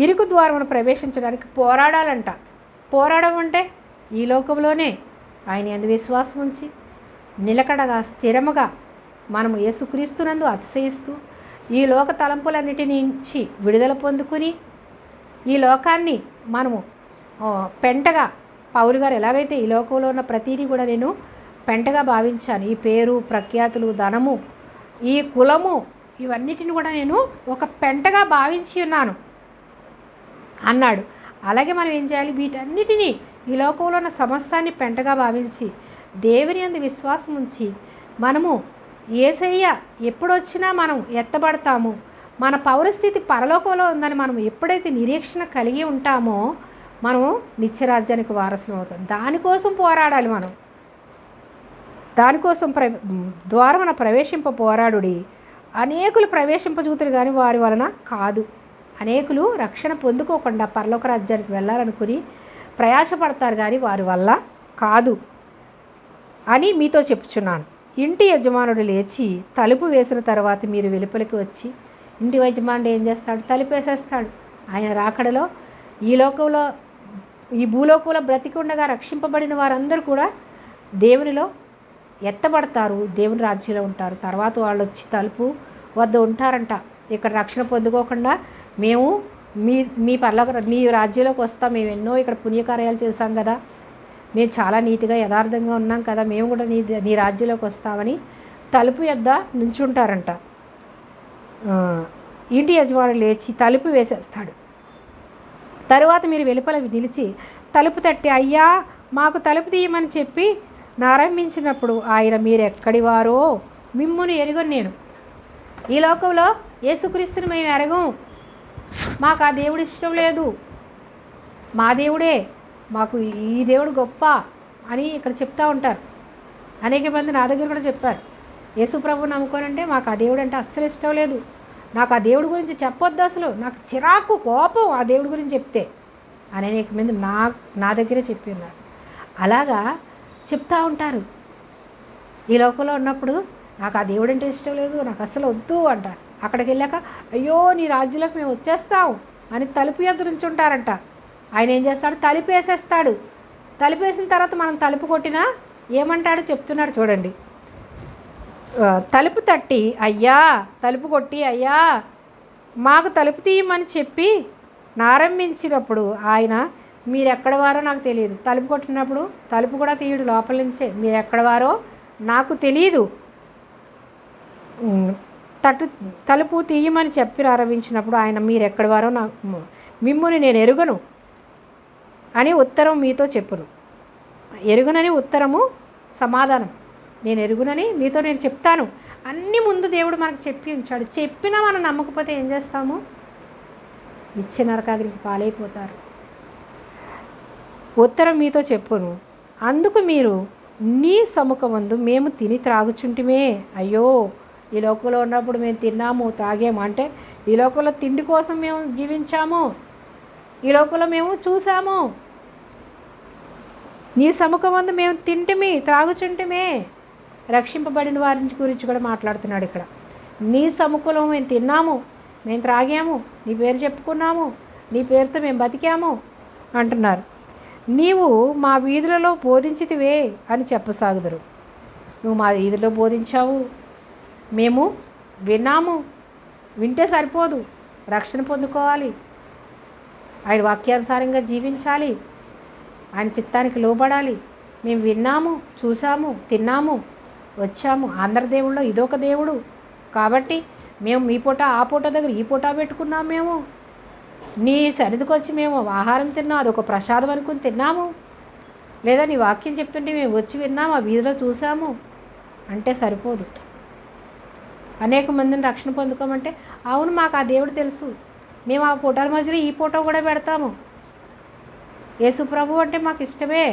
ఇరుకు ద్వారమును ప్రవేశించడానికి పోరాడాలంట. పోరాడడం అంటే ఈ లోకంలోనే ఆయన యందు విశ్వాసం ఉంచి నిలకడగా స్థిరముగా మనము యేసుక్రీస్తునందు అతిశయిస్తూ ఈ లోక తలంపులన్నిటి నుంచి విడుదల పొందుకుని ఈ లోకాన్ని మనము పెంటగా, పౌలు గారు ఎలాగైతే ఈ లోకంలో ఉన్న ప్రతీదీ కూడా నేను పెంటగా భావించాను, ఈ పేరు ప్రఖ్యాతులు ధనము ఈ కులము ఇవన్నిటిని కూడా నేను ఒక పెంటగా భావించి ఉన్నాను అన్నాడు. అలాగే మనం ఏం చేయాలి, వీటన్నిటినీ ఈ లోకంలో ఉన్న సమస్తాన్ని పెంటగా భావించి దేవుని యందు విశ్వాసం ఉంచి మనము యేసయ్య ఎప్పుడొచ్చినా మనం ఎత్తబడతాము. మన పౌరస్థితి పరలోకంలో ఉందని మనం ఎప్పుడైతే నిరీక్షణ కలిగి ఉంటామో మనము నిత్యరాజ్యానికి వారసులం అవుతాం. దానికోసం పోరాడాలి మనం. దానికోసం ద్వారమున ప్రవేశింప పోరాడుడి. అనేకులు ప్రవేశింపజూతురు కానీ వారి వలన కాదు. అనేకులు రక్షణ పొందుకోకుండా పరలోక రాజ్యానికి వెళ్ళాలనుకుని ప్రయాసపడతారు కానీ వారి వల్ల కాదు అని మీతో చెప్పుచున్నాను. ఇంటి యజమానుడు లేచి తలుపు వేసిన తర్వాత మీరు వెలుపలికి వచ్చి, ఇంటి యజమానుడు ఏం చేస్తాడు? తలుపు వేసేస్తాడు. ఆయన రాకడలో ఈ భూలోకంలో బ్రతికి ఉండగా రక్షింపబడిన వారందరూ కూడా దేవునిలో ఎత్తబడతారు, దేవుని రాజ్యంలో ఉంటారు. తర్వాత వాళ్ళు వచ్చి తలుపు వద్ద ఉంటారంట. ఇక్కడ రక్షణ పొందుకోకుండా మేము మీ రాజ్యంలోకి వస్తాం, మేము ఎన్నో ఇక్కడ పుణ్యకార్యాలు చేశాం కదా, మేము చాలా నీతిగా యథార్థంగా ఉన్నాం కదా, మేము కూడా నీ రాజ్యంలోకి వస్తామని తలుపు వద్ద నుంచుంటారంట. ఇంటి యజమానుడు లేచి తలుపు వేసేస్తాడు. తరువాత మీరు వెలుపల నిలిచి తలుపు తట్టి, అయ్యా మాకు తలుపు తీయమని చెప్పి ప్రారంభించినప్పుడు ఆయన మీరెక్కడి వారో మిమ్మును ఎరుగను. నేను ఈ లోకంలో యేసుక్రీస్తుని మేము ఎరగం, మాకు ఆ దేవుడు ఇష్టం లేదు, మా దేవుడే, మాకు ఈ దేవుడు గొప్ప అని ఇక్కడ చెప్తూ ఉంటారు. అనేక మంది నా దగ్గర కూడా చెప్పారు, యేసు ప్రభు నమ్ముకోనంటే మాకు ఆ దేవుడు అంటే అస్సలు ఇష్టం లేదు, నాకు ఆ దేవుడి గురించి చెప్పొద్దు, అసలు నాకు చిరాకు కోపం ఆ దేవుడి గురించి చెప్తే అని అనేక మంది నా దగ్గరే చెప్పి ఉన్నారు. అలాగా చెప్తూ ఉంటారు. ఈ లోకంలో ఉన్నప్పుడు నాకు ఆ దేవుడు అంటే ఇష్టం లేదు, నాకు అస్సలు వద్దు అంటారు. అక్కడికి వెళ్ళాక అయ్యో నీ రాజ్యంలోకి మేము వచ్చేస్తాం అని తలుపు ఎదురు నుంచుంటారంట. ఆయన ఏం చేస్తాడు? తలుపు వేసేస్తాడు. తలుపు వేసిన తర్వాత మనం తలుపు కొట్టినా ఏమంటాడు చెప్తున్నాడు చూడండి. తలుపు తట్టి, అయ్యా తలుపు కొట్టి, అయ్యా మాకు తలుపు తీయమని చెప్పి ప్రారంభించినప్పుడు ఆయన మీరెక్కడ వారో నాకు తెలియదు. తలుపు కొట్టినప్పుడు తలుపు కూడా తీయడు లోపల నుంచే, మీరెక్కడ వారో నాకు తెలియదు, తలుపు తీయమని చెప్పి ప్రారంభించినప్పుడు ఆయన మీరెక్కడి వారో నాకు మిమ్ముని నేను ఎరుగను అని ఉత్తరం మీతో చెప్పును. ఎరుగునని ఉత్తరము సమాధానం. నేను ఎరుగునని మీతో నేను చెప్తాను. అన్నీ ముందు దేవుడు మనకు చెప్పి ఉంచాడు. చెప్పినా మనం నమ్మకపోతే ఏం చేస్తాము? నిత్య నరకాగ్నికి పాలైపోతారు. ఉత్తరం మీతో చెప్పును. అందుకు మీరు నీ సముఖమందు మేము తిని త్రాగుచుంటిమే. అయ్యో ఈ లోకంలో ఉన్నప్పుడు మేము తిన్నాము త్రాగాము అంటే ఈ లోకంలో తిండి కోసం మేము జీవించాము, ఈ లోకంలో మేము చూసాము. నీ సముఖమందు మేము తింటిమి త్రాగుచుంటిమే. రక్షింపబడిన వారి గురించి కూడా మాట్లాడుతున్నాడు ఇక్కడ. నీ సముఖంలో మేము తిన్నాము, మేము త్రాగాము, నీ పేరు చెప్పుకున్నాము, నీ పేరుతో మేము బతికాము అంటున్నారు. నీవు మా వీధులలో బోధించితివే అని చెప్పసాగుదురు. నువ్వు మా వీధిలో బోధించావు, మేము విన్నాము. వింటే సరిపోదు, రక్షణ పొందుకోవాలి, ఆయన వాక్యానుసారంగా జీవించాలి, ఆయన చిత్తానికి లోబడాలి. మేము విన్నాము, చూసాము, తిన్నాము, వచ్చాము. ఆంధ్ర దేవుళ్ళో ఇదొక దేవుడు కాబట్టి మేము మీ పూట ఆ పూట దగ్గర ఈ పూట పెట్టుకున్నాము. మేము నీ సన్నిధికి వచ్చి మేము ఆహారం తిన్నాం, అదొక ప్రసాదం అనుకుని తిన్నాము. లేదా నీ వాక్యం చెప్తుంటే మేము వచ్చి విన్నాము, ఆ వీధిలో చూసాము అంటే సరిపోదు. అనేక మందిని రక్షణ పొందుకోమంటే అవును మాకు ఆ దేవుడు తెలుసు, మేము ఆ ఫోటోల మధ్యలో ఈ ఫోటో కూడా పెడతాము, యేసు ప్రభు అంటే మాకు ఇష్టమే,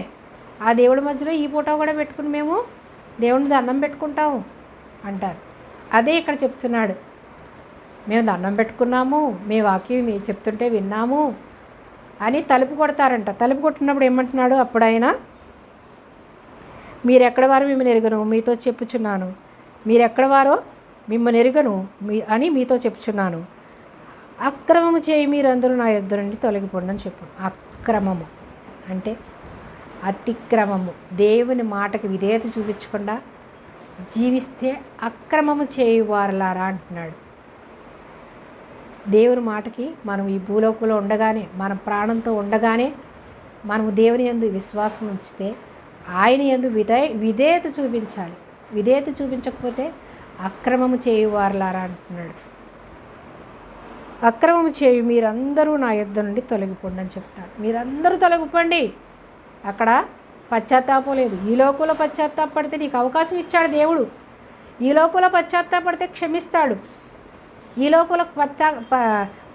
ఆ దేవుడి మధ్యలో ఈ ఫోటో కూడా పెట్టుకుని మేము దేవుడిని దండం పెట్టుకుంటాము అంటారు. అదే ఇక్కడ చెప్తున్నాడు. మేము దండం పెట్టుకున్నాము, మీ వాక్యం చెప్తుంటే విన్నాము అని తలుపు కొడతారంట. తలుపు కొట్టినప్పుడు ఏమంటున్నాడు? అప్పుడు ఆయన మీరెక్కడ వారో మిమ్మల్ని ఎరుగను మీతో చెప్పుచున్నాను, మీరెక్కడ వారో మిమ్మల్ని ఎరుగను అని మీతో చెప్పుచున్నాను. అక్రమము చేయి మీరందరూ నా యొద్ద నుండి తొలగిపోండి అని చెప్పు. అక్రమము అంటే అతిక్రమము, దేవుని మాటకి విధేయత చూపించకుండా జీవిస్తే అక్రమము చేయువారులారా అంటున్నాడు. దేవుని మాటకి మనం ఈ భూలోకంలో ఉండగానే, మన ప్రాణంతో ఉండగానే మనము దేవుని యందు విశ్వాసం ఉంచితే ఆయన యందు విధేయత చూపించాలి. విధేయత చూపించకపోతే అక్రమము చేయువారులారా అంటున్నాడు. అక్రమము చేయు మీరందరూ నా యొద్ద నుండి తొలగిపోండి అని చెప్తాడు. మీరందరూ తొలగిపోండి. అక్కడ పశ్చాత్తాపం లేదు. ఈ లోకంలో పశ్చాత్తాపడితే నీకు అవకాశం ఇచ్చాడు దేవుడు. ఈ లోకంలో పశ్చాత్తాపడితే క్షమిస్తాడు. ఈ లోకంలో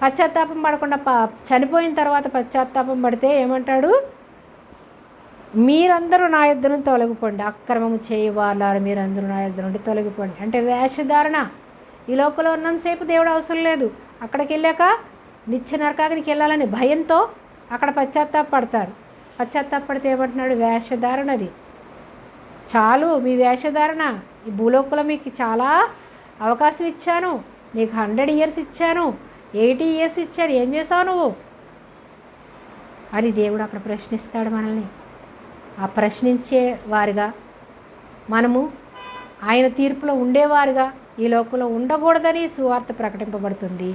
పశ్చాత్తాపం పడకుండా చనిపోయిన తర్వాత పశ్చాత్తాపం పడితే ఏమంటాడు? మీరందరూ నా యొద్ద నుండి తొలగిపోండి, అక్రమము చేయవారు మీరందరూ నా యొద్ద నుండి తొలగిపోండి. అంటే వేషధారణ. ఈ లోకంలో ఉన్నంతసేపు దేవుడు అవసరం లేదు. అక్కడికి వెళ్ళాక నిత్య నరకానికి వెళ్ళాలని భయంతో అక్కడ పశ్చాత్తాపడతారు. పశ్చాత్తాపడితే ఏమంటున్నాడు? వేషధారణది చాలు, మీ వేషధారణ. ఈ భూలోకంలో మీకు చాలా అవకాశం ఇచ్చాను, నీకు 100 years ఇచ్చాను, 80 years ఇచ్చాను, ఏం చేసావు నువ్వు అని దేవుడు అక్కడ ప్రశ్నిస్తాడు మనల్ని. ఆ ప్రశ్నించే వారిగా మనము ఆయన తీర్పులో ఉండేవారుగా ఈ లోకంలో ఉండకూడదని సువార్త ప్రకటింపబడుతుంది.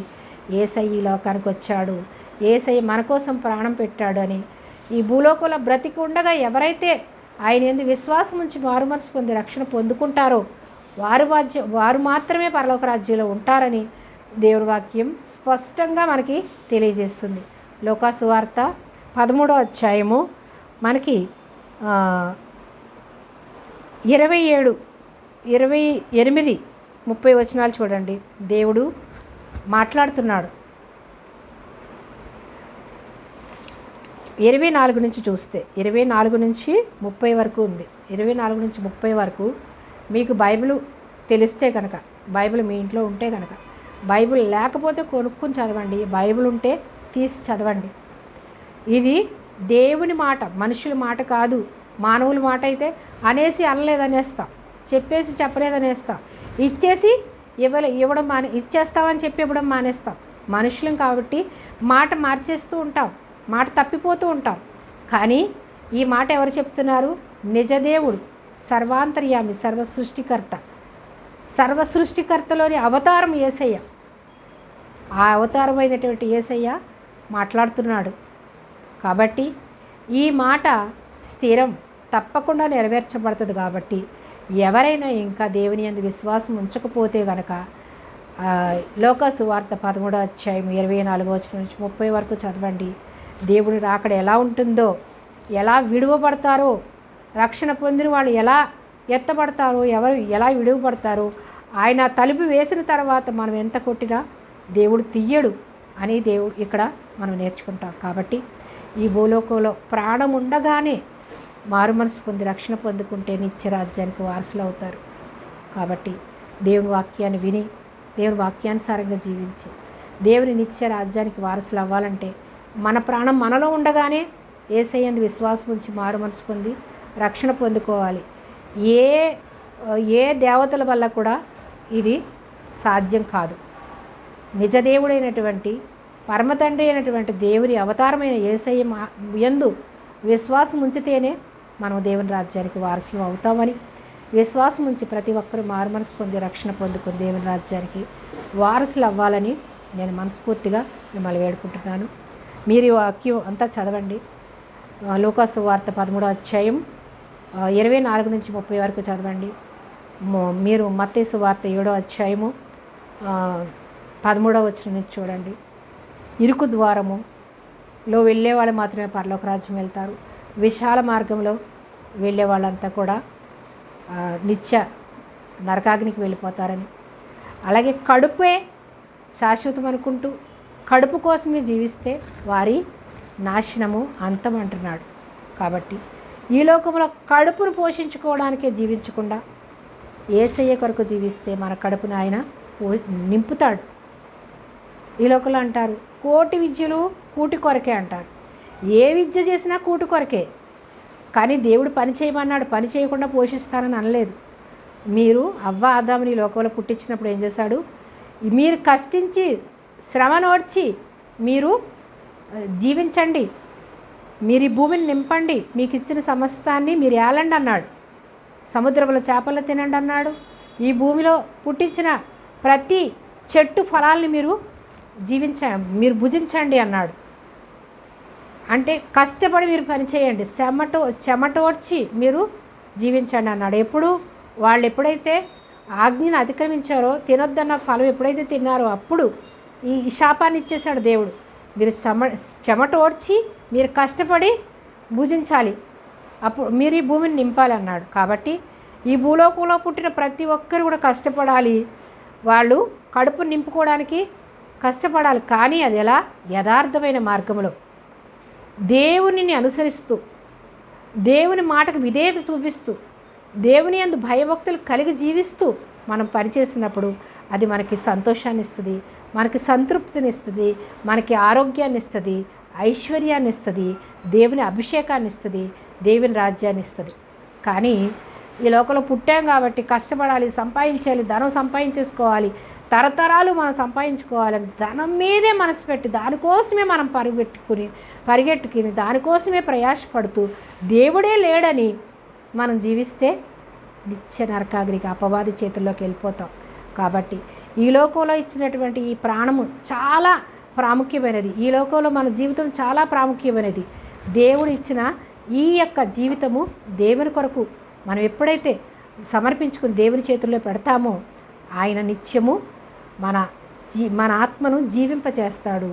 యేసయ్య ఈ లోకానికి వచ్చాడు, యేసయ్య మన కోసం ప్రాణం పెట్టాడు అని. ఈ భూలోకంలో బ్రతికి ఉండగా ఎవరైతే ఆయన యందు విశ్వాసం ఉంచి మారుమనసు పొంది రక్షణ పొందుకుంటారో వారు మాత్రమే పరలోక రాజ్యంలో ఉంటారని దేవుని వాక్యం స్పష్టంగా మనకి తెలియజేస్తుంది. లోకా సువార్త 13వ అధ్యాయము మనకి 27, 28, 30 వచనాలు చూడండి. దేవుడు మాట్లాడుతున్నాడు. 24 నుంచి చూస్తే 24 నుంచి 30 వరకు ఉంది. 24 నుంచి 30 వరకు మీకు బైబిల్ తెలిస్తే కనుక, బైబిల్ మీ ఇంట్లో ఉంటే కనుక, బైబిల్ లేకపోతే కొనుక్కుని చదవండి, బైబిల్ ఉంటే తీసి చదవండి. ఇది దేవుని మాట, మనుషుల మాట కాదు. మానవుల మాట అయితే అనేసి అనలేదనేస్తాం, చెప్పేసి చెప్పలేదనేస్తాం, ఇచ్చేసి ఇవ్వడం ఇచ్చేస్తామని చెప్పి ఇవ్వడం మానేస్తాం. మనుషులం కాబట్టి మాట మార్చేస్తూ ఉంటాం, మాట తప్పిపోతూ ఉంటాం. కానీ ఈ మాట ఎవరు చెప్తున్నారు? నిజదేవుడు, సర్వాంతర్యామి, సర్వసృష్టికర్తలోని అవతారం యేసయ్య. ఆ అవతారమైనటువంటి యేసయ్య మాట్లాడుతున్నాడు. కాబట్టి ఈ మాట స్థిరం, తప్పకుండా నెరవేర్చబడుతుంది. కాబట్టి ఎవరైనా ఇంకా దేవుని యందు విశ్వాసం ఉంచకపోతే కనుక లోకా సువార్త 13వ అధ్యాయం 24 వచనం నుంచి 30 వరకు చదవండి. దేవుడు రాకడ ఎలా ఉంటుందో, ఎలా విడువబడతారో, రక్షణ పొందిన వాళ్ళు ఎలా ఎత్తబడతారో, ఎవరు ఎలా విడువబడతారో, ఆయన తలుపు వేసిన తర్వాత మనం ఎంత కొట్టినా దేవుడు తీయడు అని దేవుడు ఇక్కడ మనం నేర్చుకుంటాం. కాబట్టి ఈ భూలోకంలో ప్రాణం ఉండగానే మారుమనసు పొంది రక్షణ పొందుకుంటే నిత్యరాజ్యానికి వారసులు అవుతారు. కాబట్టి దేవుని వాక్యాన్ని విని దేవుని వాక్యానుసారంగా జీవించి దేవుని నిత్య రాజ్యానికి వారసులు అవ్వాలంటే మన ప్రాణం మనలో ఉండగానే యేసయ్యందు విశ్వాసం ఉంచి మారుమనసు పొంది రక్షణ పొందుకోవాలి. ఏ దేవతల వల్ల కూడా ఇది సాధ్యం కాదు. నిజదేవుడైనటువంటి పరమతండ్రి అయినటువంటి దేవుని అవతారమైన యేసయ్య యందు విశ్వాసం ఉంచితేనే మనం దేవుని రాజ్యానికి వారసులు అవుతామని, విశ్వాసం ఉంచి ప్రతి ఒక్కరూ మారుమనసు పొంది రక్షణ పొందుకుని దేవుని రాజ్యానికి వారసులు అవ్వాలని నేను మనస్ఫూర్తిగా మిమ్మల్ని వేడుకుంటున్నాను. మీరు ఈ వాక్యం అంతా చదవండి. లోకా సువార్త 13వ అధ్యాయం 24 నుంచి 30 వరకు చదవండి. మీరు మత్తయి సువార్త 7వ అధ్యాయము 13వ వచనం నుంచి చూడండి. ఇరుకు ద్వారములో వెళ్ళే వాళ్ళు మాత్రమే పరలోక రాజ్యం వెళ్తారు, విశాల మార్గంలో వెళ్ళే వాళ్ళంతా కూడా నిత్య నరకాగ్నికి వెళ్ళిపోతారని. అలాగే కడుపే శాశ్వతం అనుకుంటూ కడుపు కోసమే జీవిస్తే వారి నాశనము అంతం అంటున్నాడు. కాబట్టి ఈ లోకంలో కడుపును పోషించుకోవడానికే జీవించకుండా యేసయ్య కొరకు జీవిస్తే మన కడుపును ఆయన నింపుతాడు. ఈ లోకంలో అంటారు కోటి విద్యలు కూటి కొరకే అంటారు. ఏ విద్య చేసినా కూటి కొరకే. కానీ దేవుడు పని చేయమన్నాడు, పని చేయకుండా పోషిస్తానని అనలేదు. మీరు అవ్వ ఆదాముని ఈ లోకంలో పుట్టించినప్పుడు ఏం చేశాడు? మీరు కష్టించి శ్రమ నోడ్చి మీరు జీవించండి, మీరు ఈ భూమిని నింపండి, మీకు ఇచ్చిన సమస్తాన్ని మీరు ఏలండి అన్నాడు. సముద్రంలో చేపలు తినండి అన్నాడు. ఈ భూమిలో పుట్టించిన ప్రతి చెట్టు ఫలాల్ని మీరు మీరు భుజించండి అన్నాడు. అంటే కష్టపడి మీరు పని చేయండి, చెమటోడ్చి మీరు జీవించండి అన్నాడు. వాళ్ళు ఎప్పుడైతే ఆజ్ఞను అతిక్రమించారో, తినొద్దన్న ఫలం ఎప్పుడైతే తిన్నారో అప్పుడు ఈ శాపాన్ని ఇచ్చేశాడు దేవుడు. మీరు చెమటోడ్చి మీరు కష్టపడి భుజించాలి, అప్పుడు మీరు ఈ భూమిని నింపాలి అన్నాడు. కాబట్టి ఈ భూలోకంలో పుట్టిన ప్రతి ఒక్కరు కూడా కష్టపడాలి, వాళ్ళు కడుపు నింపుకోవడానికి కష్టపడాలి. కానీ అది ఎలా? యథార్థమైన మార్గంలో దేవునిని అనుసరిస్తూ, దేవుని మాటకు విధేయత చూపిస్తూ, దేవుని యందు భయభక్తులు కలిగి జీవిస్తూ మనం పనిచేసినప్పుడు అది మనకి సంతోషాన్ని ఇస్తుంది, మనకి సంతృప్తిని ఇస్తుంది, మనకి ఆరోగ్యాన్ని ఇస్తుంది, ఐశ్వర్యాన్ని ఇస్తుంది, దేవుని అభిషేకాన్ని ఇస్తుంది, దేవుని రాజ్యాన్ని ఇస్తుంది. కానీ ఈ లోకంలో పుట్టాం కాబట్టి కష్టపడాలి, సంపాదించాలి, ధనం సంపాదించేసుకోవాలి, తరతరాలు మనం సంపాదించుకోవాలని ధనం మీదే మనసు పెట్టి దానికోసమే మనం పరిగెట్టుకుని దానికోసమే ప్రయాసపడుతూ దేవుడే లేడని మనం జీవిస్తే నిత్య నరకాగ్నికి అపవాది చేతుల్లోకి వెళ్ళిపోతాం. కాబట్టి ఈ లోకంలో ఇచ్చినటువంటి ఈ ప్రాణము చాలా ప్రాముఖ్యమైనది. ఈ లోకంలో మన జీవితం చాలా ప్రాముఖ్యమైనది. దేవుడు ఇచ్చిన ఈ యొక్క జీవితము దేవుని కొరకు మనం ఎప్పుడైతే సమర్పించుకుని దేవుని చేతుల్లో పెడతామో ఆయన నిత్యము మన ఆత్మను జీవింపచేస్తాడు.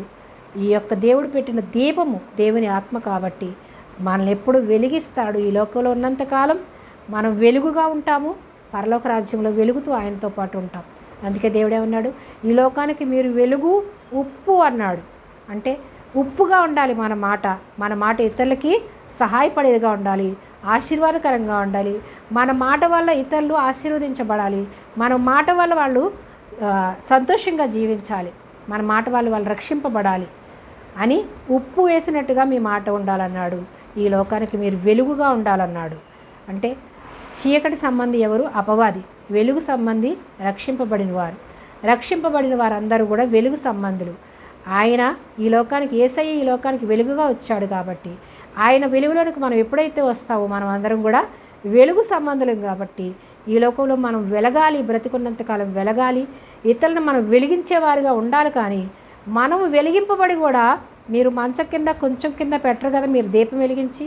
ఈ యొక్క దేవుడు పెట్టిన దీపము దేవుని ఆత్మ కాబట్టి మనల్ని ఎప్పుడు వెలిగిస్తాడు. ఈ లోకంలో ఉన్నంతకాలం మనం వెలుగుగా ఉంటాము, పరలోక రాజ్యంలో వెలుగుతూ ఆయనతో పాటు ఉంటాం. అందుకే దేవుడు ఏమన్నాడు? ఈ లోకానికి మీరు వెలుగు ఉప్పు అన్నాడు. అంటే ఉప్పుగా ఉండాలి మన మాట ఇతరులకి సహాయపడేదిగా ఉండాలి, ఆశీర్వాదకరంగా ఉండాలి. మన మాట వల్ల ఇతరులు ఆశీర్వదించబడాలి, మన మాట వల్ల వాళ్ళు సంతోషంగా జీవించాలి, మన మాట వల్ల వాళ్ళు రక్షింపబడాలి అని ఉప్పు వేసినట్టుగా మీ మాట ఉండాలన్నాడు. ఈ లోకానికి మీరు వెలుగుగా ఉండాలన్నాడు. అంటే చీకటి సంబంధి ఎవరు? అపవాది. వెలుగు సంబంధి రక్షింపబడిన వారందరూ కూడా వెలుగు సంబంధులు. ఆయన ఈ లోకానికి, యేసయ్య ఈ లోకానికి వెలుగుగా వచ్చాడు కాబట్టి ఆయన వెలుగులోనికి మనం ఎప్పుడైతే వస్తామో మనం అందరం కూడా వెలుగు సంబంధులం. కాబట్టి ఈ లోకంలో మనం వెలగాలి, బ్రతికున్నంతకాలం వెలగాలి, ఇతరులను మనం వెలిగించేవారిగా ఉండాలి. కానీ మనము వెలిగింపబడి కూడా మీరు మంచం కింద కొంచెం కింద పెట్టరు కదా, మీరు దీపం వెలిగించి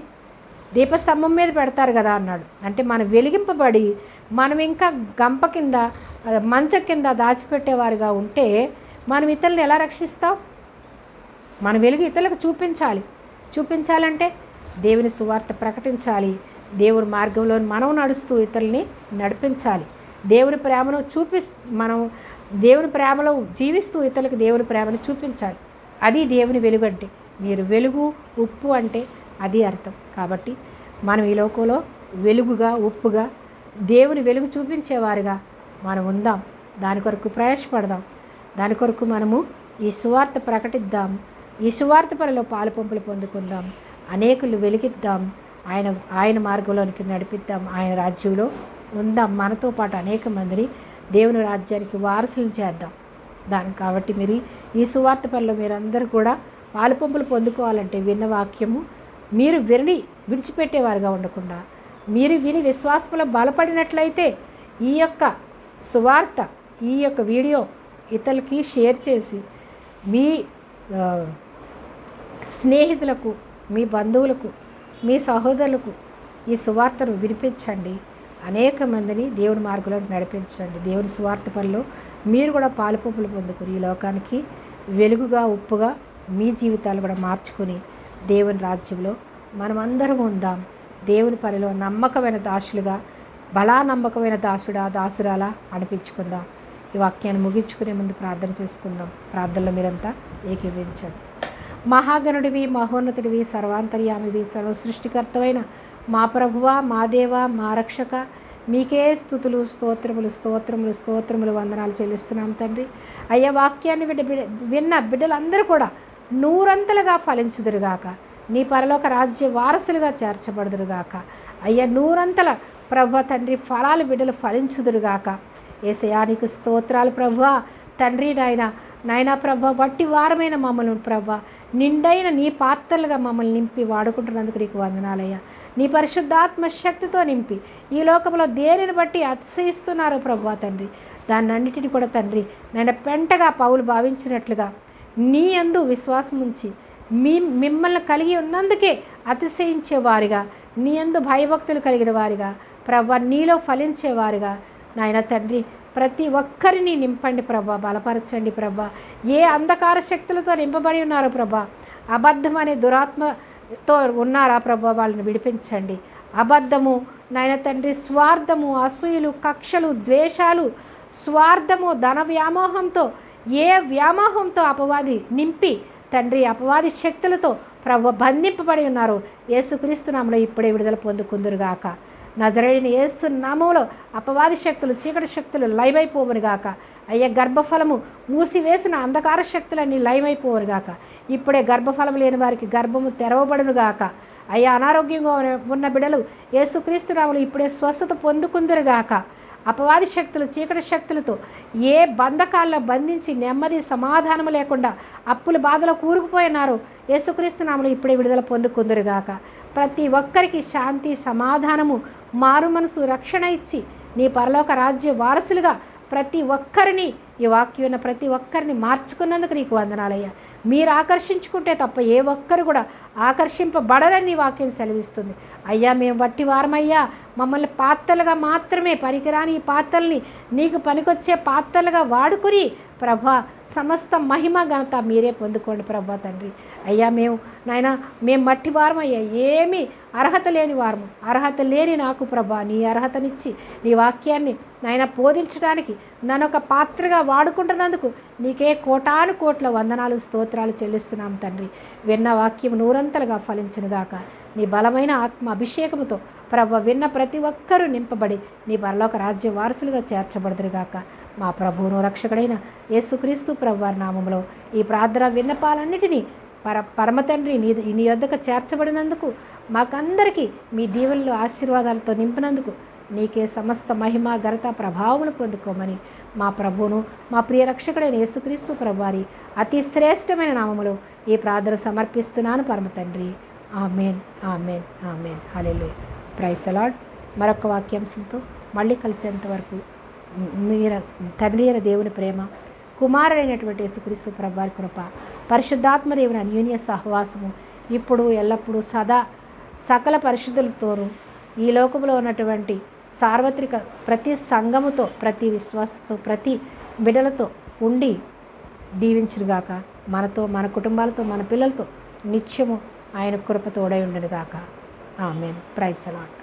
దీపస్తంభం మీద పెడతారు కదా అన్నాడు. అంటే మనం వెలిగింపబడి మనం ఇంకా గంప కింద మంచం కింద దాచిపెట్టేవారుగా ఉంటే మనం ఇతరులను ఎలా రక్షిస్తాం? మన వెలుగు ఇతరులకు చూపించాలంటే దేవుని సువార్త ప్రకటించాలి, దేవుని మార్గంలో మనం నడుస్తూ ఇతరుల్ని నడిపించాలి, దేవుని ప్రేమను మనం దేవుని ప్రేమలో జీవిస్తూ ఇతరులకు దేవుని ప్రేమను చూపించాలి. అది దేవుని వెలుగు అంటే. మీరు వెలుగు ఉప్పు అంటే అది అర్థం. కాబట్టి మనం ఈ లోకంలో వెలుగుగా ఉప్పుగా దేవుని వెలుగు చూపించేవారుగా మనం ఉందాం, దాని కొరకు ప్రయాసపడదాం, దాని కొరకు మనము ఈ సువార్త ప్రకటిద్దాం, ఈ సువార్త పనిలో పాలుపంపులు పొందుకుందాం, అనేకులు వెలిగిద్దాం, ఆయన మార్గంలోనికి నడిపిద్దాం, ఆయన రాజ్యంలో ఉందాం, మనతో పాటు అనేక మందిని దేవుని రాజ్యానికి వారసులు చేద్దాం. కాబట్టి మీరు ఈ సువార్త పనిలో మీరందరూ కూడా పాలుపంపులు పొందుకోవాలంటే విన్న వాక్యము మీరు విడిచిపెట్టేవారుగా ఉండకుండా మీరు విని విశ్వాసంలో బలపడినట్లయితే ఈ యొక్క సువార్త, ఈ యొక్క వీడియో ఇతరులకి షేర్ చేసి మీ స్నేహితులకు, మీ బంధువులకు, మీ సహోదరులకు ఈ సువార్తను వినిపించండి. అనేక మందిని దేవుని మార్గంలో నడిపించండి. దేవుని సువార్త పనిలో మీరు కూడా పాలుపంపులు పొందుకుని ఈ లోకానికి వెలుగుగా ఉప్పుగా మీ జీవితాలు కూడా మార్చుకొని దేవుని రాజ్యంలో మనమందరం ఉందాం. దేవుని పనిలో నమ్మకమైన దాసులుగా, బలా నమ్మకమైన దాసురాలా అనిపించుకుందాం. ఈ వాక్యాన్ని ముగించుకునే ముందు ప్రార్థన చేసుకుందాం. ప్రార్థనలో మీరంతా ఏకీభవించండి. మహాగణుడివి, మహోన్నతుడివి, సర్వాంతర్యామివి, సర్వసృష్టికర్తవైన మా ప్రభువ, మా దేవ, మా రక్షక, మీకే స్తుతులు, స్తోత్రములు, వందనాలు చెల్లిస్తున్నాం తండ్రి. అయ్యా, వాక్యాన్ని విన్న బిడ్డలందరూ కూడా నూరంతలుగా ఫలించుదురుగాక, నీ పరలోక రాజ్య వారసులుగా చేర్చబడుదురుగాక. అయ్యా, నూరంతల ప్రభువ తండ్రి ఫలాలు బిడ్డలు ఫలించుదురుగాక. యేసయ్యా నీకు స్తోత్రాలు ప్రభువ తండ్రి. నాయనా ప్రభ, వట్టి వారమైన మమ్మల్ని ప్రభ నిండైన నీ పాత్రలుగా మమ్మల్ని నింపి వాడుకుంటున్నందుకు నీకు వందనాలయ్యా. నీ పరిశుద్ధాత్మ శక్తితో నింపి ఈ లోకంలో దేనిని బట్టి అతిశయిస్తున్నారు ప్రభు తండ్రి, దాన్నన్నిటిని కూడా తండ్రి నేను పెంటగా పౌలు భావించినట్లుగా నీ యందు విశ్వాసం ఉంచి మిమ్మల్ని కలిగి ఉన్నందుకే అతిశయించేవారిగా, నీ యందు భయభక్తులు కలిగిన వారిగా ప్రభా, నీలో ఫలించేవారిగా నాయన తండ్రి ప్రతి ఒక్కరిని నింపండి ప్రభా, బలపరచండి ప్రభా. ఏ అంధకార శక్తులతో నింపబడి ఉన్నారో ప్రభా, అబద్ధం అనే దురాత్మతో ఉన్నారా ప్రభా, వాళ్ళని విడిపించండి. అబద్ధము నాయన తండ్రి స్వార్థము, అసూయలు, కక్షలు, ద్వేషాలు, స్వార్థము, ధన వ్యామోహంతో, ఏ వ్యామోహంతో అపవాది నింపి తండ్రి అపవాది శక్తులతో ప్రభు బంధింపబడి ఉన్నారు, యేసుక్రీస్తు నామములో ఇప్పుడే విడుదల పొందుకుందురుగాక. నజరేయుని యేసు నామములో అపవాది శక్తులు, చీకటి శక్తులు లయమైపోవునుగాక. అయ్యా గర్భఫలము మూసివేసిన అంధకార శక్తులన్నీ లయమైపోవునుగాక. ఇప్పుడే గర్భఫలం లేని వారికి గర్భము తెరవబడునుగాక. అయ్యా అనారోగ్యంగా ఉన్న బిడ్డలు యేసుక్రీస్తు నామములో ఇప్పుడే స్వస్థత పొందుకుందురుగాక. అపవాది శక్తులు, చీకటి శక్తులతో ఏ బంధకాల్లో బంధించి నెమ్మది సమాధానము లేకుండా అప్పుల బాధలో కూరుకుపోయినారు, యేసుక్రీస్తు నామములో ఇప్పుడే విడుదల పొందుకుందురుగాక. ప్రతి ఒక్కరికి శాంతి, సమాధానము, మారు మనసు, రక్షణ ఇచ్చి నీ పరలోక రాజ్య వారసులుగా ప్రతి ఒక్కరిని, ఈ వాక్యం ఉన్న ప్రతి ఒక్కరిని మార్చుకున్నందుకు నీకు వందనాలయ్యా. మీరు ఆకర్షించుకుంటే తప్ప ఏ ఒక్కరు కూడా ఆకర్షింపబడరని నీ వాక్యం సెలవిస్తుంది. అయ్యా మేము వట్టి వారమయ్యా, మమ్మల్ని పాత్రలుగా మాత్రమే, పనికిరాని ఈ పాత్రల్ని నీకు పనికొచ్చే పాత్రలుగా వాడుకుని ప్రభా సమస్త మహిమ ఘనత మీరే పొందుకోండి ప్రభా తండ్రి. అయ్యా మేము మట్టి వారమయ్యా, ఏమీ అర్హత లేని వారము. అర్హత లేని నాకు ప్రభా నీ అర్హతనిచ్చి నీ వాక్యాన్ని నాయన బోధించడానికి నన్ను ఒక పాత్రగా వాడుకుంటున్నందుకు నీకే కోటాను కోట్ల వందనాలు, స్తోత్రాలు చెల్లిస్తున్నాం తండ్రి. విన్న వాక్యం నూరంతలుగా ఫలించునుగాక. నీ బలమైన ఆత్మ అభిషేకముతో ప్రభు విన్న ప్రతి ఒక్కరూ నింపబడి నీ పరలోక రాజ్య వారసులుగా చేర్చబడుదురుగాక. మా ప్రభువును రక్షకుడైన యేసుక్రీస్తు ప్రభువారి నామములో ఈ ప్రార్థన విన్నపాలన్నిటినీ పరమ తండ్రి నీ యొద్దకు చేర్చబడినందుకు మాకందరికీ మీ దీవెనలు, ఆశీర్వాదాలతో నింపినందుకు నీకే సమస్త మహిమ, ఘనత, ప్రభావములు పొందుకోమని మా ప్రభువును, మా ప్రియ రక్షకుడైన యేసుక్రీస్తు ప్రభువారి అతి శ్రేష్టమైన నామములో ఈ ప్రార్థన సమర్పిస్తున్నాను పరమ తండ్రి. Amen, amen, amen. Hallelujah. Praise the Lord. మరొక వాక్యాంశంతో మళ్ళీ కలిసేంత వరకు తండ్రి అయిన దేవుని ప్రేమ, కుమారుడైనటువంటి యేసుక్రీస్తు ప్రభువారి కృప, పరిశుద్ధాత్మ దేవుని అన్యోన్య సహవాసము ఇప్పుడు ఎల్లప్పుడూ సదా సకల పరిశుద్ధులతోనూ ఈ లోకంలో ఉన్నటువంటి సార్వత్రిక ప్రతి సంఘముతో, ప్రతి విశ్వాసతో, ప్రతి బిడ్డలతో ఉండి దీవించునుగాక. మనతో, మన కుటుంబాలతో, మన పిల్లలతో నిత్యము ఆయన కృప తోడై ఉండునుగాక. ఆమేన్. Praise the lord.